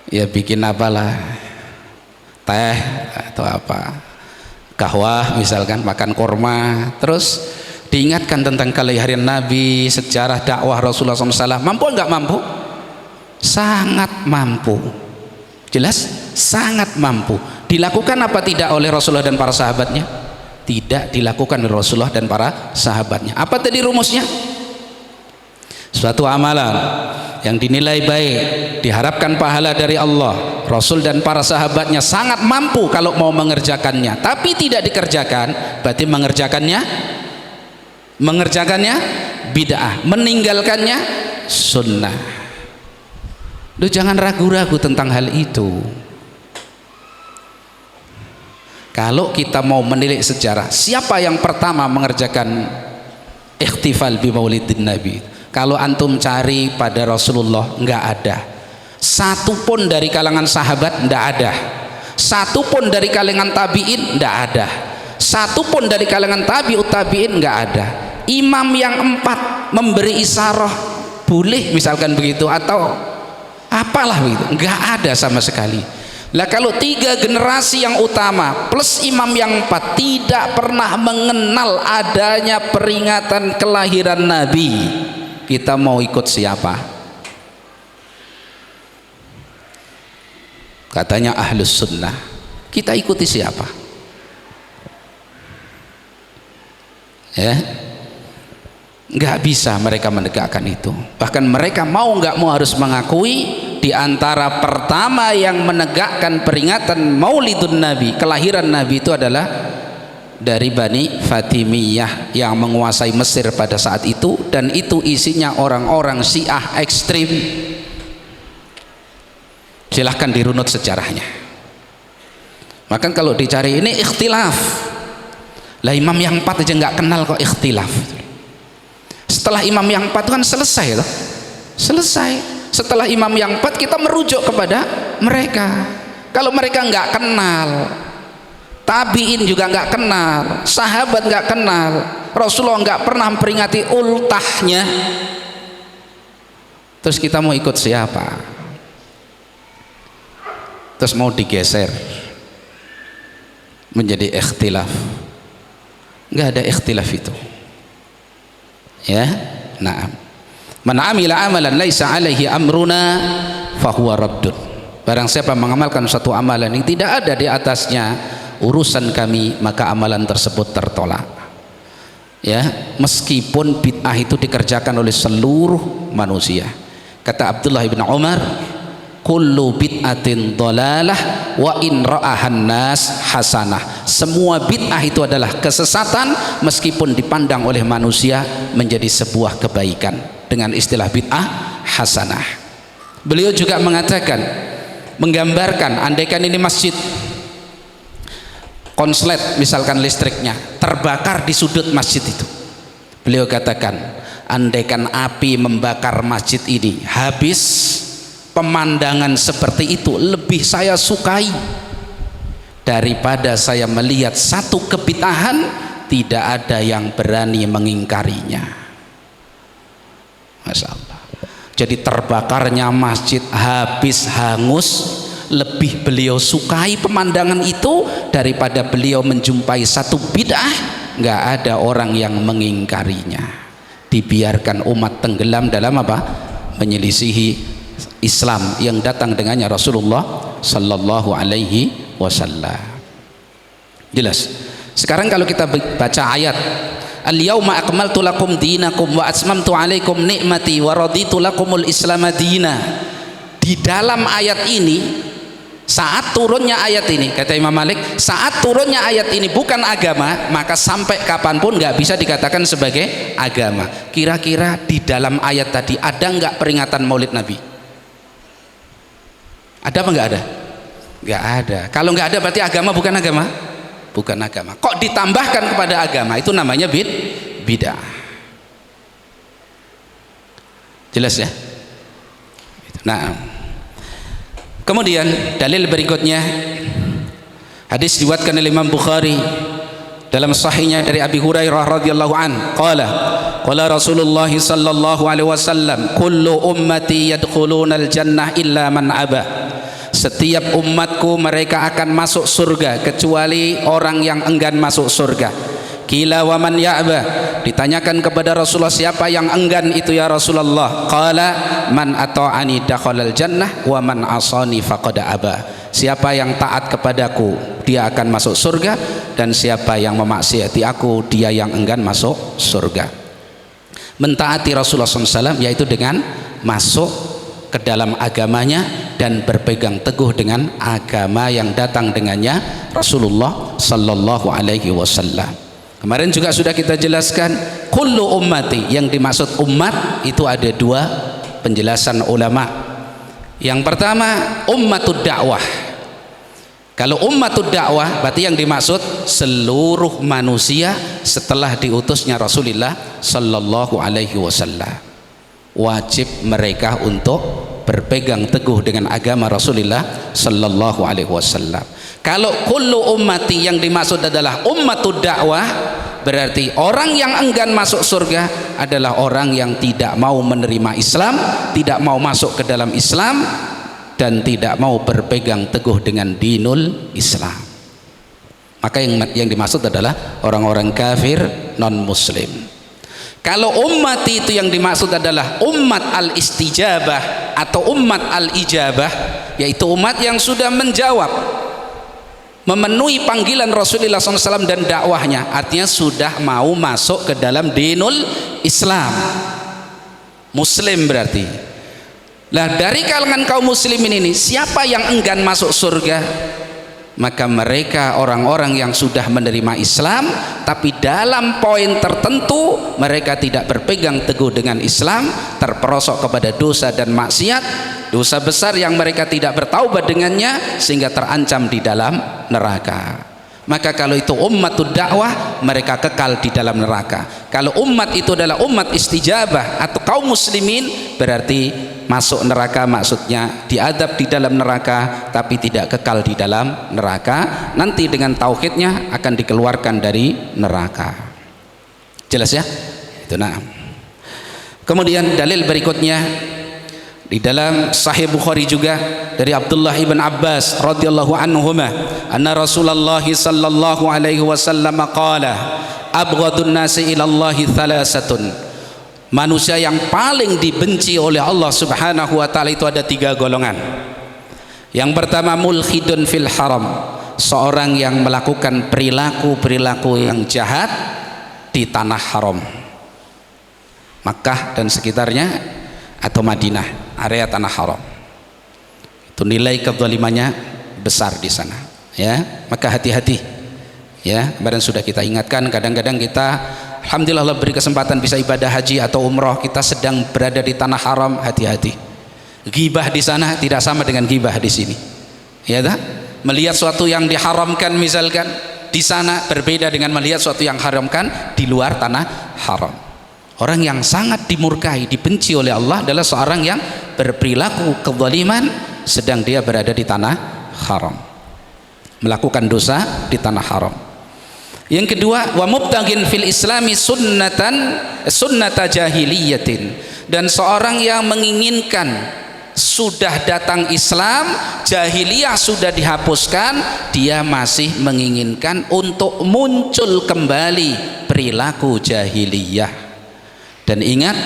ya, bikin apalah, teh atau apa, kahwah misalkan, makan korma, terus diingatkan tentang kelahiran Nabi, sejarah dakwah Rasulullah SAW. Mampu enggak mampu? Sangat mampu, jelas sangat mampu. Dilakukan apa tidak oleh Rasulullah dan para sahabatnya? Tidak dilakukan oleh Rasulullah dan para sahabatnya. Apa tadi rumusnya? Suatu amalan yang dinilai baik, diharapkan pahala dari Allah, Rasul dan para sahabatnya sangat mampu kalau mau mengerjakannya, tapi tidak dikerjakan, berarti mengerjakannya bid'ah, meninggalkannya sunnah. Lu jangan ragu-ragu tentang hal itu. Kalau kita mau menilik sejarah, siapa yang pertama mengerjakan ikhtifal bi maulidin Nabi? Kalau antum cari pada Rasulullah, enggak ada. Satu pun dari kalangan sahabat enggak ada. Satu pun dari kalangan tabi'in enggak ada. Satu pun dari kalangan tabi'ut tabi'in enggak ada. Imam yang 4 memberi isyarah boleh misalkan begitu, atau apalah begitu, enggak ada sama sekali. Lah kalau 3 generasi yang utama plus imam yang 4 tidak pernah mengenal adanya peringatan kelahiran Nabi, kita mau ikut siapa? Katanya ahlus sunnah, kita ikuti siapa? Ya, nggak bisa mereka menegakkan itu. Bahkan mereka mau nggak mau harus mengakui di antara pertama yang menegakkan peringatan Maulidun Nabi, kelahiran Nabi, itu adalah dari Bani Fatimiyah yang menguasai Mesir pada saat itu, dan itu isinya orang-orang Syiah ekstrim. Silahkan dirunut sejarahnya. Maka kalau dicari ini ikhtilaf, lah imam yang 4 aja nggak kenal kok ikhtilaf. Setelah imam yang 4 kan selesai loh. Selesai. Setelah imam yang 4 kita merujuk kepada mereka. Kalau mereka nggak kenal, tabiin juga nggak kenal, sahabat nggak kenal, Rasulullah nggak pernah memperingati ultahnya, terus kita mau ikut siapa? Terus mau digeser menjadi ikhtilaf. Nggak ada ikhtilaf itu ya. Nah, man amila amalan laisa alaihi amruna fahuwa raddun. Barang siapa mengamalkan suatu amalan yang tidak ada di atasnya urusan kami, maka amalan tersebut tertolak ya, meskipun bid'ah itu dikerjakan oleh seluruh manusia. Kata Abdullah bin Umar, kullu bid'atin dhalalah wa in ra'ahan nas hasanah. Semua bid'ah itu adalah kesesatan meskipun dipandang oleh manusia menjadi sebuah kebaikan, dengan istilah bid'ah hasanah. Beliau juga mengatakan, menggambarkan, andaikan ini masjid konslet misalkan listriknya terbakar di sudut masjid itu, beliau katakan andaikan api membakar masjid ini habis, pemandangan seperti itu lebih saya sukai daripada saya melihat satu kebid'ahan tidak ada yang berani mengingkarinya. Masya Allah. Jadi terbakarnya masjid, habis hangus, lebih beliau sukai pemandangan itu daripada beliau menjumpai satu bid'ah nggak ada orang yang mengingkarinya. Dibiarkan umat tenggelam dalam apa? Menyelisihi Islam yang datang dengannya Rasulullah sallallahu alaihi wasallam. Jelas. Sekarang kalau kita baca ayat al-yauma akmaltu lakum dinakum wa atmamtu alaikum ni'mati wa raditu lakumul islam dina. Di dalam ayat ini, saat turunnya ayat ini, kata Imam Malik, saat turunnya ayat ini bukan agama, maka sampai kapanpun nggak bisa dikatakan sebagai agama. Kira-kira di dalam ayat tadi ada nggak peringatan Maulid Nabi? Ada apa nggak ada? Nggak ada. Kalau nggak ada berarti agama bukan agama? Bukan agama. Kok ditambahkan kepada agama? Itu namanya bid'ah. Jelas ya? Nah, kemudian dalil berikutnya, hadis diriwayatkan oleh Imam Bukhari dalam sahihnya dari Abi Hurairah radhiyallahu an, qala Rasulullah sallallahu alaihi wasallam, kullu ummati yadkhuluna al-jannah illa man aba. Setiap umatku mereka akan masuk surga kecuali orang yang enggan masuk surga. Qila wa man ya'ba, ditanyakan kepada Rasulullah, siapa yang enggan itu ya Rasulullah? Qala man ata'ani dakhalal jannah wa man asani faqad aba. Siapa yang taat kepadaku dia akan masuk surga, dan siapa yang memaksiati aku dia yang enggan masuk surga. Mentaati Rasulullah SAW yaitu dengan masuk ke dalam agamanya dan berpegang teguh dengan agama yang datang dengannya Rasulullah sallallahu alaihi wasallam. Kemarin juga sudah kita jelaskan kullu ummati, yang dimaksud umat itu ada dua penjelasan ulama. Yang pertama ummatud dakwah. Kalau ummatud dakwah berarti yang dimaksud seluruh manusia setelah diutusnya Rasulullah sallallahu alaihi wasallam. Wajib mereka untuk berpegang teguh dengan agama Rasulullah sallallahu alaihi wasallam. Kalau kullu ummati yang dimaksud adalah ummatud dakwah, berarti orang yang enggan masuk surga adalah orang yang tidak mau menerima Islam, tidak mau masuk ke dalam Islam, dan tidak mau berpegang teguh dengan dinul Islam. Maka yang dimaksud adalah orang-orang kafir non muslim. Kalau umat itu yang dimaksud adalah umat al-istijabah atau umat al-ijabah, yaitu umat yang sudah menjawab, memenuhi panggilan Rasulullah SAW dan dakwahnya, artinya sudah mau masuk ke dalam dinul Islam, muslim berarti. Nah, dari kalangan kaum muslimin ini siapa yang enggan masuk surga? Maka mereka orang-orang yang sudah menerima Islam tapi dalam poin tertentu mereka tidak berpegang teguh dengan Islam, terperosok kepada dosa dan maksiat, dosa besar yang mereka tidak bertaubat dengannya sehingga terancam di dalam neraka. Maka kalau itu ummatud dakwah, mereka kekal di dalam neraka. Kalau umat itu adalah umat istijabah atau kaum muslimin, berarti masuk neraka, maksudnya diadab di dalam neraka tapi tidak kekal di dalam neraka, nanti dengan tauhidnya akan dikeluarkan dari neraka. Jelas ya? Itu. Nah, kemudian dalil berikutnya di dalam Sahih Bukhari juga dari Abdullah ibn Abbas radhiyallahu anhuma, anna Rasulullah sallallahu alaihi wasallam qala, abghadun nasi ila Allah thalathatun. Manusia yang paling dibenci oleh Allah Subhanahu wa taala itu ada tiga golongan. Yang pertama mulhidun fil haram, seorang yang melakukan perilaku-perilaku yang jahat di tanah haram, Makkah dan sekitarnya atau Madinah, area tanah haram. Itu nilai kezalimannya besar di sana, ya. Maka hati-hati, ya. Kemarin sudah kita ingatkan, kadang-kadang kita alhamdulillah Allah beri kesempatan bisa ibadah haji atau umroh, kita sedang berada di tanah haram, hati-hati. Ghibah di sana tidak sama dengan ghibah di sini, ya tak? Melihat suatu yang diharamkan misalkan di sana berbeda dengan melihat suatu yang haramkan di luar tanah haram. Orang yang sangat dimurkai, dibenci oleh Allah adalah seorang yang berperilaku kezaliman sedang dia berada di tanah haram, melakukan dosa di tanah haram. Yang kedua, wa mubtaghin fil islami sunnata jahiliyatin, dan seorang yang menginginkan sudah datang Islam, jahiliyah sudah dihapuskan, dia masih menginginkan untuk muncul kembali perilaku jahiliyah. Dan ingat,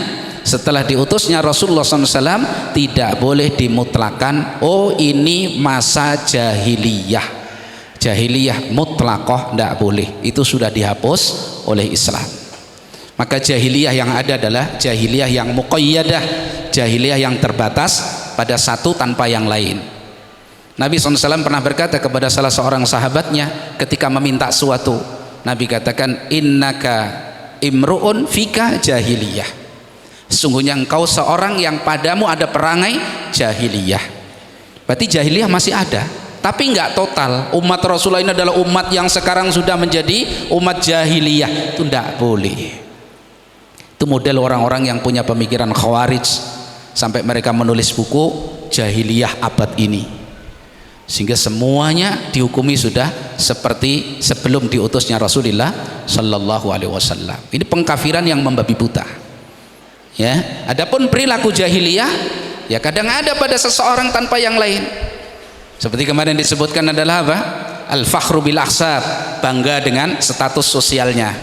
setelah diutusnya Rasulullah SAW tidak boleh dimutlakan, oh ini masa jahiliyah, jahiliyah mutlaqah, tidak boleh, itu sudah dihapus oleh Islam. Maka jahiliyah yang ada adalah jahiliyah yang muqayyadah, jahiliyah yang terbatas pada satu tanpa yang lain. Nabi SAW pernah berkata kepada salah seorang sahabatnya ketika meminta suatu, Nabi katakan, innaka imru'un fika jahiliyah, sesungguhnya engkau seorang yang padamu ada perangai jahiliyah. Berarti jahiliyah masih ada, tapi nggak total. Umat Rasulullah ini adalah umat yang sekarang sudah menjadi umat jahiliyah, itu tidak boleh. Itu model orang-orang yang punya pemikiran khawarij, sampai mereka menulis buku jahiliyah abad ini, sehingga semuanya dihukumi sudah seperti sebelum diutusnya Rasulullah Sallallahu Alaihi Wasallam. Ini pengkafiran yang membabi buta. Ya, adapun perilaku jahiliyah, ya kadang ada pada seseorang tanpa yang lain. Seperti kemarin disebutkan adalah apa? Al-fakhru bil ahsab, bangga dengan status sosialnya.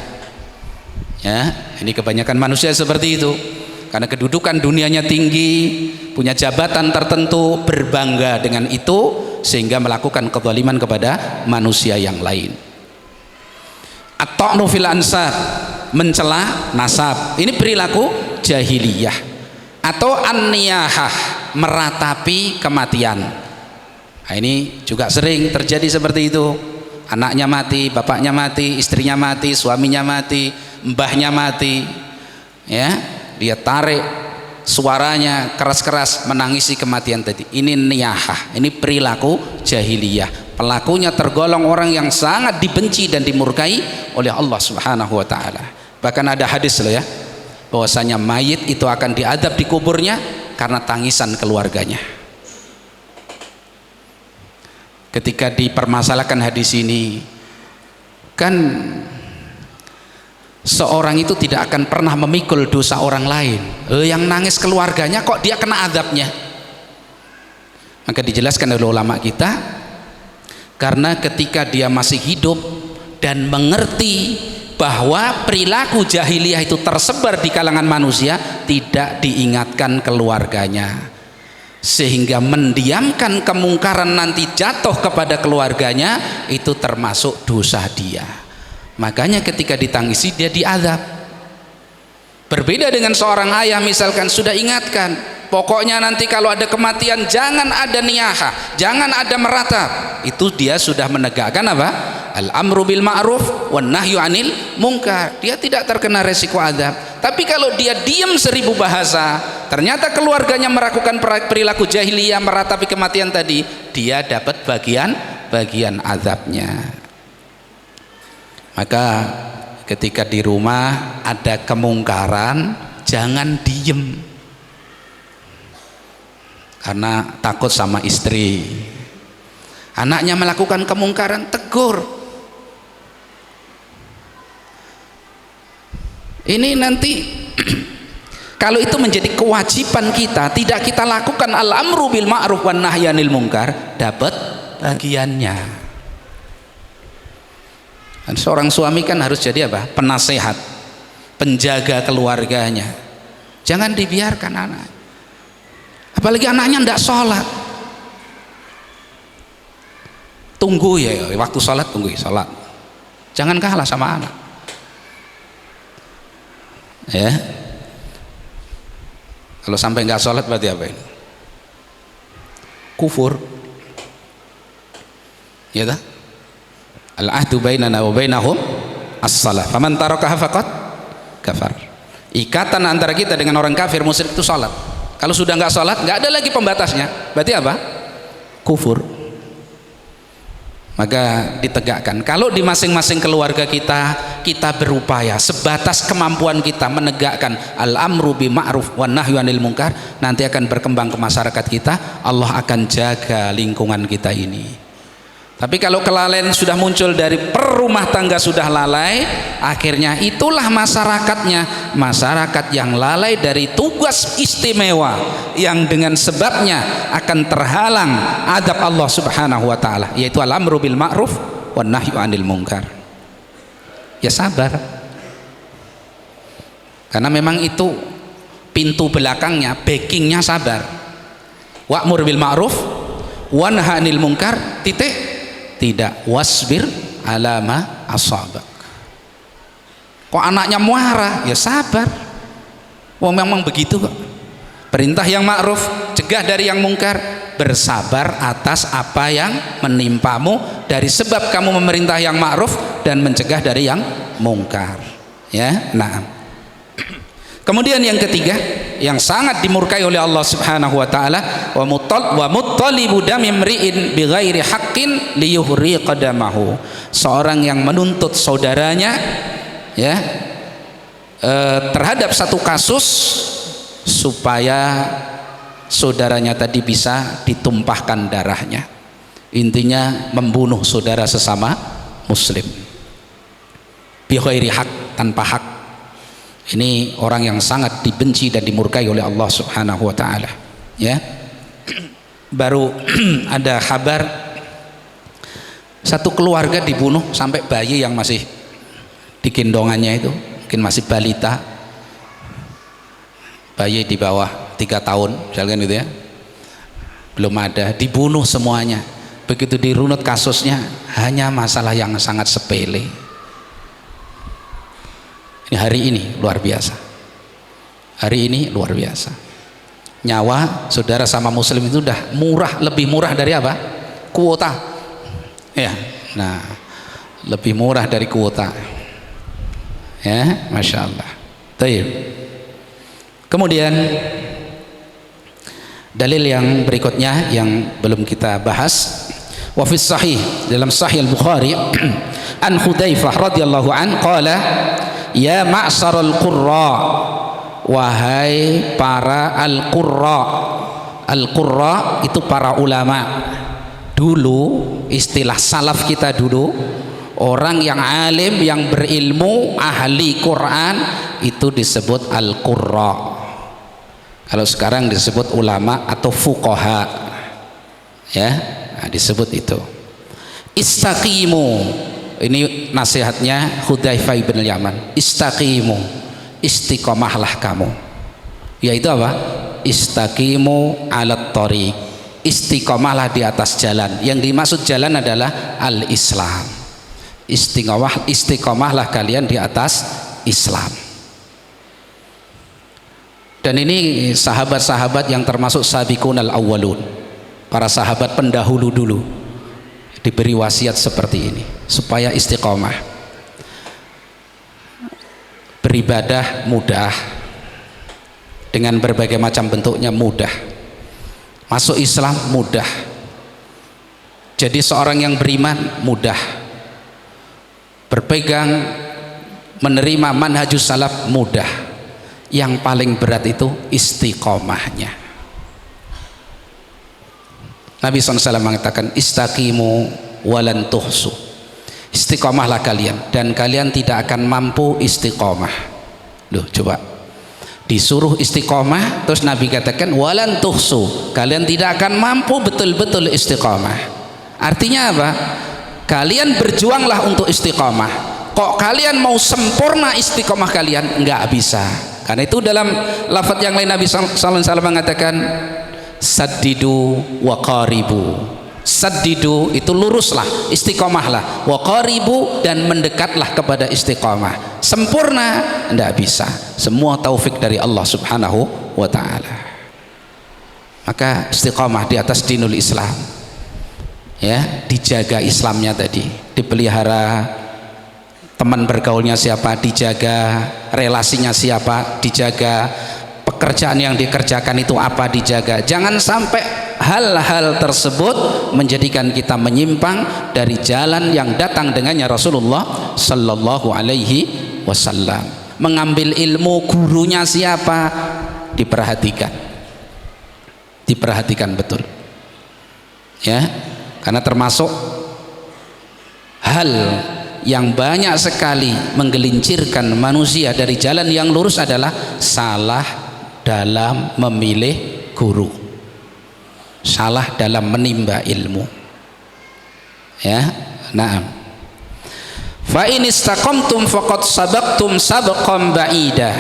Ya, ini kebanyakan manusia seperti itu. Karena kedudukan dunianya tinggi, punya jabatan tertentu, berbangga dengan itu sehingga melakukan kezaliman kepada manusia yang lain. At-ta'nu fil ansab, mencela nasab. Ini perilaku jahiliyah. Atau an-niyahah, meratapi kematian. Nah, ini juga sering terjadi seperti itu. Anaknya mati, bapaknya mati, istrinya mati, suaminya mati, mbahnya mati. Ya, dia tarik suaranya keras-keras menangisi kematian tadi. Ini niyahah, ini perilaku jahiliyah. Pelakunya tergolong orang yang sangat dibenci dan dimurkai oleh Allah Subhanahu wa taala. Bahkan ada hadis loh ya, bahwasanya mayit itu akan diadab di kuburnya karena tangisan keluarganya. Ketika dipermasalahkan hadis ini, kan seorang itu tidak akan pernah memikul dosa orang lain. Yang nangis keluarganya kok dia kena azabnya? Maka dijelaskan oleh ulama kita, karena ketika dia masih hidup dan mengerti bahwa perilaku jahiliyah itu tersebar di kalangan manusia, tidak diingatkan keluarganya, sehingga mendiamkan kemungkaran nanti jatuh kepada keluarganya, itu termasuk dosa dia. Makanya ketika ditangisi dia diazab. Berbeda dengan seorang ayah misalkan sudah ingatkan, pokoknya nanti kalau ada kematian jangan ada niyaha, jangan ada meratap. Itu dia sudah menegakkan apa? Al-amru bil ma'ruf wan nahyu 'anil munkar. Dia tidak terkena resiko azab. Tapi kalau dia diam 1000 bahasa, ternyata keluarganya melakukan perilaku jahiliyah, meratapi kematian tadi, dia dapat bagian azabnya. Maka ketika di rumah ada kemungkaran, jangan diem karena takut sama istri. Anaknya melakukan kemungkaran, tegur. Ini nanti kalau itu menjadi kewajiban kita, tidak kita lakukan al-amru bil ma'ruf wan nahyi 'anil munkar, dapat bagiannya. Dan seorang suami kan harus jadi apa? Penasehat, penjaga keluarganya. Jangan dibiarkan anak, apalagi anaknya tidak sholat. Tunggu ya, waktu sholat tunggu sholat. Jangan kalah sama anak. Ya, kalau sampai nggak sholat berarti apa ini? Kufur. Ya tak? Al-ahdu bainana wa bainahum as-salah. Faman tarakaha faqad kafar. Ikatan antara kita dengan orang kafir musyrik itu salat. Kalau sudah nggak salat, nggak ada lagi pembatasnya. Berarti apa? Kufur. Maka ditegakkan. Kalau di masing-masing keluarga kita berupaya sebatas kemampuan kita menegakkan al-amru bi ma'ruf wan nahyu 'anil munkar, nanti akan berkembang ke masyarakat kita. Allah akan jaga lingkungan kita ini. Tapi kalau kelalaian sudah muncul dari perumah tangga sudah lalai, akhirnya itulah masyarakatnya, masyarakat yang lalai dari tugas istimewa yang dengan sebabnya akan terhalang adab Allah Subhanahu wa taala, yaitu al-amru bil ma'ruf wan nahyu 'anil munkar. Ya sabar. Karena memang itu pintu belakangnya, backingnya sabar. Wa'mur bil ma'ruf wan nahy 'anil munkar, titik. Tidak, wasbir alama asabak. Kok anaknya marah? Ya sabar. Wah, memang begitu kok. Perintah yang ma'ruf, cegah dari yang mungkar, bersabar atas apa yang menimpamu dari sebab kamu memerintah yang ma'ruf dan mencegah dari yang mungkar. Ya, nah. Kemudian yang ketiga yang sangat dimurkai oleh Allah Subhanahu wa taala, wa muttalibu dami imri'in bighairi haqqin liyuhriqa damahu. Seorang yang menuntut saudaranya ya terhadap satu kasus supaya saudaranya tadi bisa ditumpahkan darahnya. Intinya membunuh saudara sesama muslim bighairi haq, tanpa hak. Ini orang yang sangat dibenci dan dimurkai oleh Allah Subhanahu wa taala, ya. Baru ada kabar satu keluarga dibunuh sampai bayi yang masih di gendongannya itu, mungkin masih balita, bayi di bawah 3 tahun misalkan gitu ya, belum ada, dibunuh semuanya. Begitu dirunut kasusnya, hanya masalah yang sangat sepele. Ini hari ini luar biasa, hari ini luar biasa. Nyawa saudara sama muslim itu udah murah, lebih murah dari apa? Kuota ya. Nah, lebih murah dari kuota ya, Masya Allah. Baik. Kemudian dalil yang berikutnya yang belum kita bahas, wa fi sahih, dalam sahih al-Bukhari an Hudzaifah radhiyallahu an qala ya ma'syaral qurra, wahai para al-qurra. Al-qurra itu para ulama. Dulu istilah salaf kita dulu, orang yang alim, yang berilmu, ahli Quran, itu disebut al-qurra. Kalau sekarang disebut ulama atau fuqaha, ya, nah, disebut itu. Istaqimu, ini nasihatnya Hudzaifah bin Yaman. Istaqimu, istiqomahlah kamu. Yaitu apa? Istaqimu alat thoriq, istiqomahlah di atas jalan. Yang dimaksud jalan adalah al-Islam. Istiqomahlah kalian di atas Islam. Dan ini sahabat-sahabat yang termasuk sabiqunal awwalun, para sahabat pendahulu dulu, diberi wasiat seperti ini supaya istiqomah. Beribadah mudah, dengan berbagai macam bentuknya mudah. Masuk Islam mudah. Jadi seorang yang beriman mudah. Berpegang menerima manhajus salaf mudah. Yang paling berat itu istiqomahnya. Nabi SAW mengatakan istaqimu walan tuhsu, istiqomahlah kalian dan kalian tidak akan mampu istiqomah. Loh, coba disuruh istiqomah, terus Nabi katakan walan tuhsu, kalian tidak akan mampu betul-betul istiqomah. Artinya apa? Kalian berjuanglah untuk istiqomah. Kok kalian mau sempurna istiqomah kalian? Enggak bisa. Karena itu dalam lafaz yang lain Nabi SAW mengatakan saddidu wa qaribu. Saddidu itu luruslah, istiqomahlah. Wa qaribu, dan mendekatlah kepada istiqomah. Sempurna tidak bisa. Semua taufik dari Allah Subhanahu wa taala. Maka istiqomah di atas dinul Islam. Ya, dijaga Islamnya tadi, dipelihara. Teman bergaulnya siapa dijaga, relasinya siapa dijaga, pekerjaan yang dikerjakan itu apa dijaga. Jangan sampai hal-hal tersebut menjadikan kita menyimpang dari jalan yang datang dengannya Rasulullah Sallallahu Alaihi Wasallam. Mengambil ilmu, gurunya siapa diperhatikan, diperhatikan betul, ya, karena termasuk hal yang banyak sekali menggelincirkan manusia dari jalan yang lurus adalah salah dalam memilih guru, salah dalam menimba ilmu, ya. Naam. Fa in istaqamtum faqad sabaqtum sabqan ba'ida.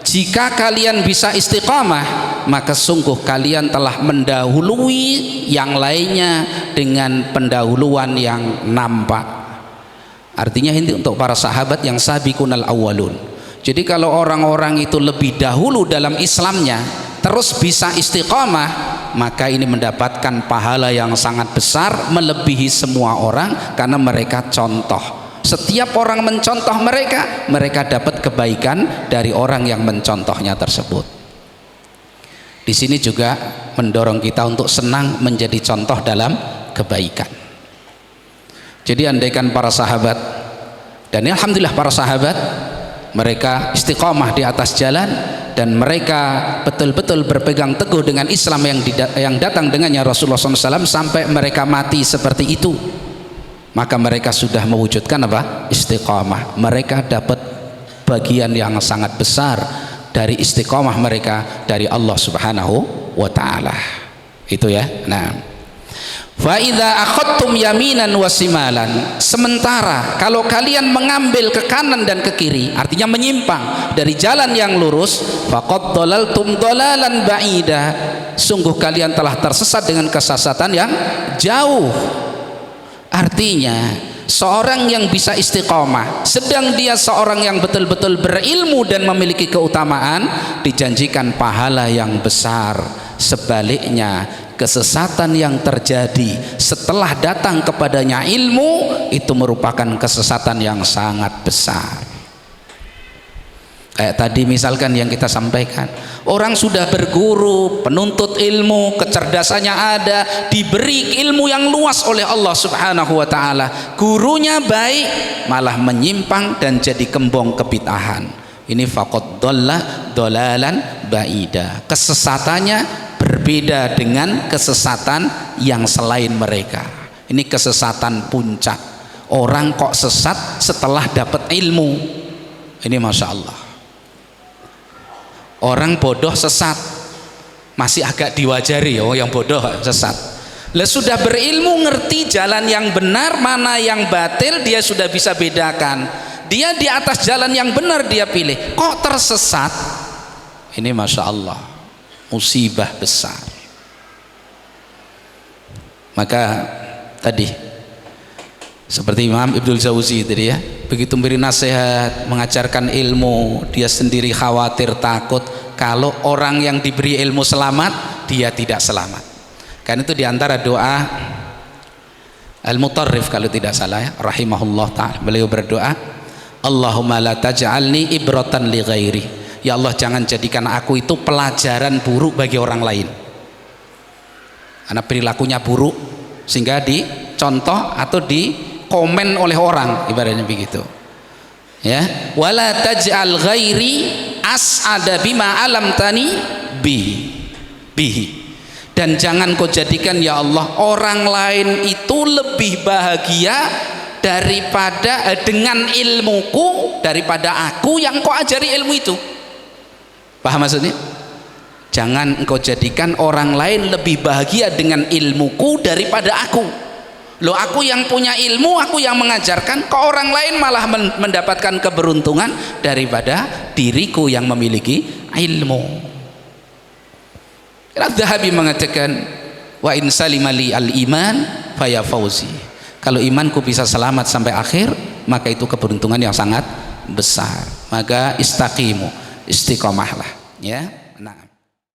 Jika kalian bisa istiqamah, maka sungguh kalian telah mendahului yang lainnya dengan pendahuluan yang nampak. Artinya ini untuk para sahabat yang sabiqunal awwalun. Jadi kalau orang-orang itu lebih dahulu dalam Islamnya terus bisa istiqamah, maka ini mendapatkan pahala yang sangat besar melebihi semua orang karena mereka contoh Setiap orang mencontoh mereka, mereka dapat kebaikan dari orang yang mencontohnya tersebut. Di sini juga mendorong kita untuk senang menjadi contoh dalam kebaikan. Jadi andaikan para sahabat, dan alhamdulillah para sahabat, mereka istiqamah di atas jalan dan mereka betul-betul berpegang teguh dengan Islam yang datang dengannya Rasulullah SAW sampai mereka mati seperti itu, maka mereka sudah mewujudkan apa? Istiqamah. Mereka dapat bagian yang sangat besar dari istiqamah mereka dari Allah Subhanahu wa ta'ala. Itu ya. Nah, fa idza akhadtum yaminan wa simalan, sementara kalau kalian mengambil ke kanan dan ke kiri, artinya menyimpang dari jalan yang lurus, faqad dhalaltum dhalalan ba'ida, sungguh kalian telah tersesat dengan kesesatan yang jauh. Artinya seorang yang bisa istiqomah, sedang dia seorang yang betul-betul berilmu dan memiliki keutamaan, dijanjikan pahala yang besar. Sebaliknya, kesesatan yang terjadi setelah datang kepadanya ilmu itu merupakan kesesatan yang sangat besar. Kayak tadi misalkan yang kita sampaikan, orang sudah berguru, penuntut ilmu, kecerdasannya ada, diberi ilmu yang luas oleh Allah Subhanahu wa ta'ala, gurunya baik, malah menyimpang dan jadi kembong kebid'ahan. Ini faqad dhalla dhalalan ba'ida, kesesatannya berbeda dengan kesesatan yang selain mereka. Ini kesesatan puncak. Orang kok sesat setelah dapat ilmu, ini Masya Allah. Orang bodoh sesat masih agak diwajari, oh yang bodoh sesat. Lah sudah berilmu, ngerti jalan yang benar mana yang batil, dia sudah bisa bedakan. Dia di atas jalan yang benar dia pilih, kok tersesat. Ini Masya Allah, musibah besar. Maka tadi seperti Imam Ibnul Jauzi tadi ya, begitu beri nasihat, mengajarkan ilmu, dia sendiri khawatir, takut kalau orang yang diberi ilmu selamat, dia tidak selamat. Kan itu diantara doa Al-Mutarrif kalau tidak salah ya, rahimahullah ta'ala, beliau berdoa, Allahumma la taj'alni ibratan li ghairi, ya Allah jangan jadikan aku itu pelajaran buruk bagi orang lain, karena perilakunya buruk sehingga dicontoh atau di komen oleh orang, ibaratnya begitu ya. Wala taj'al ghairi as'ada bima alamtani bihi, dan jangan kau jadikan ya Allah orang lain itu lebih bahagia daripada dengan ilmuku daripada aku yang kau ajari ilmu itu. Paham maksudnya? Jangan engkau jadikan orang lain lebih bahagia dengan ilmuku daripada aku. Loh, aku yang punya ilmu, aku yang mengajarkan, kok orang lain malah mendapatkan keberuntungan daripada diriku yang memiliki ilmu. Al-Dhahabi mengatakan, wa in salimali al-iman faya fauzi, kalau imanku bisa selamat sampai akhir, maka itu keberuntungan yang sangat besar. Maka istaqimu, istiqomahlah ya. Nah.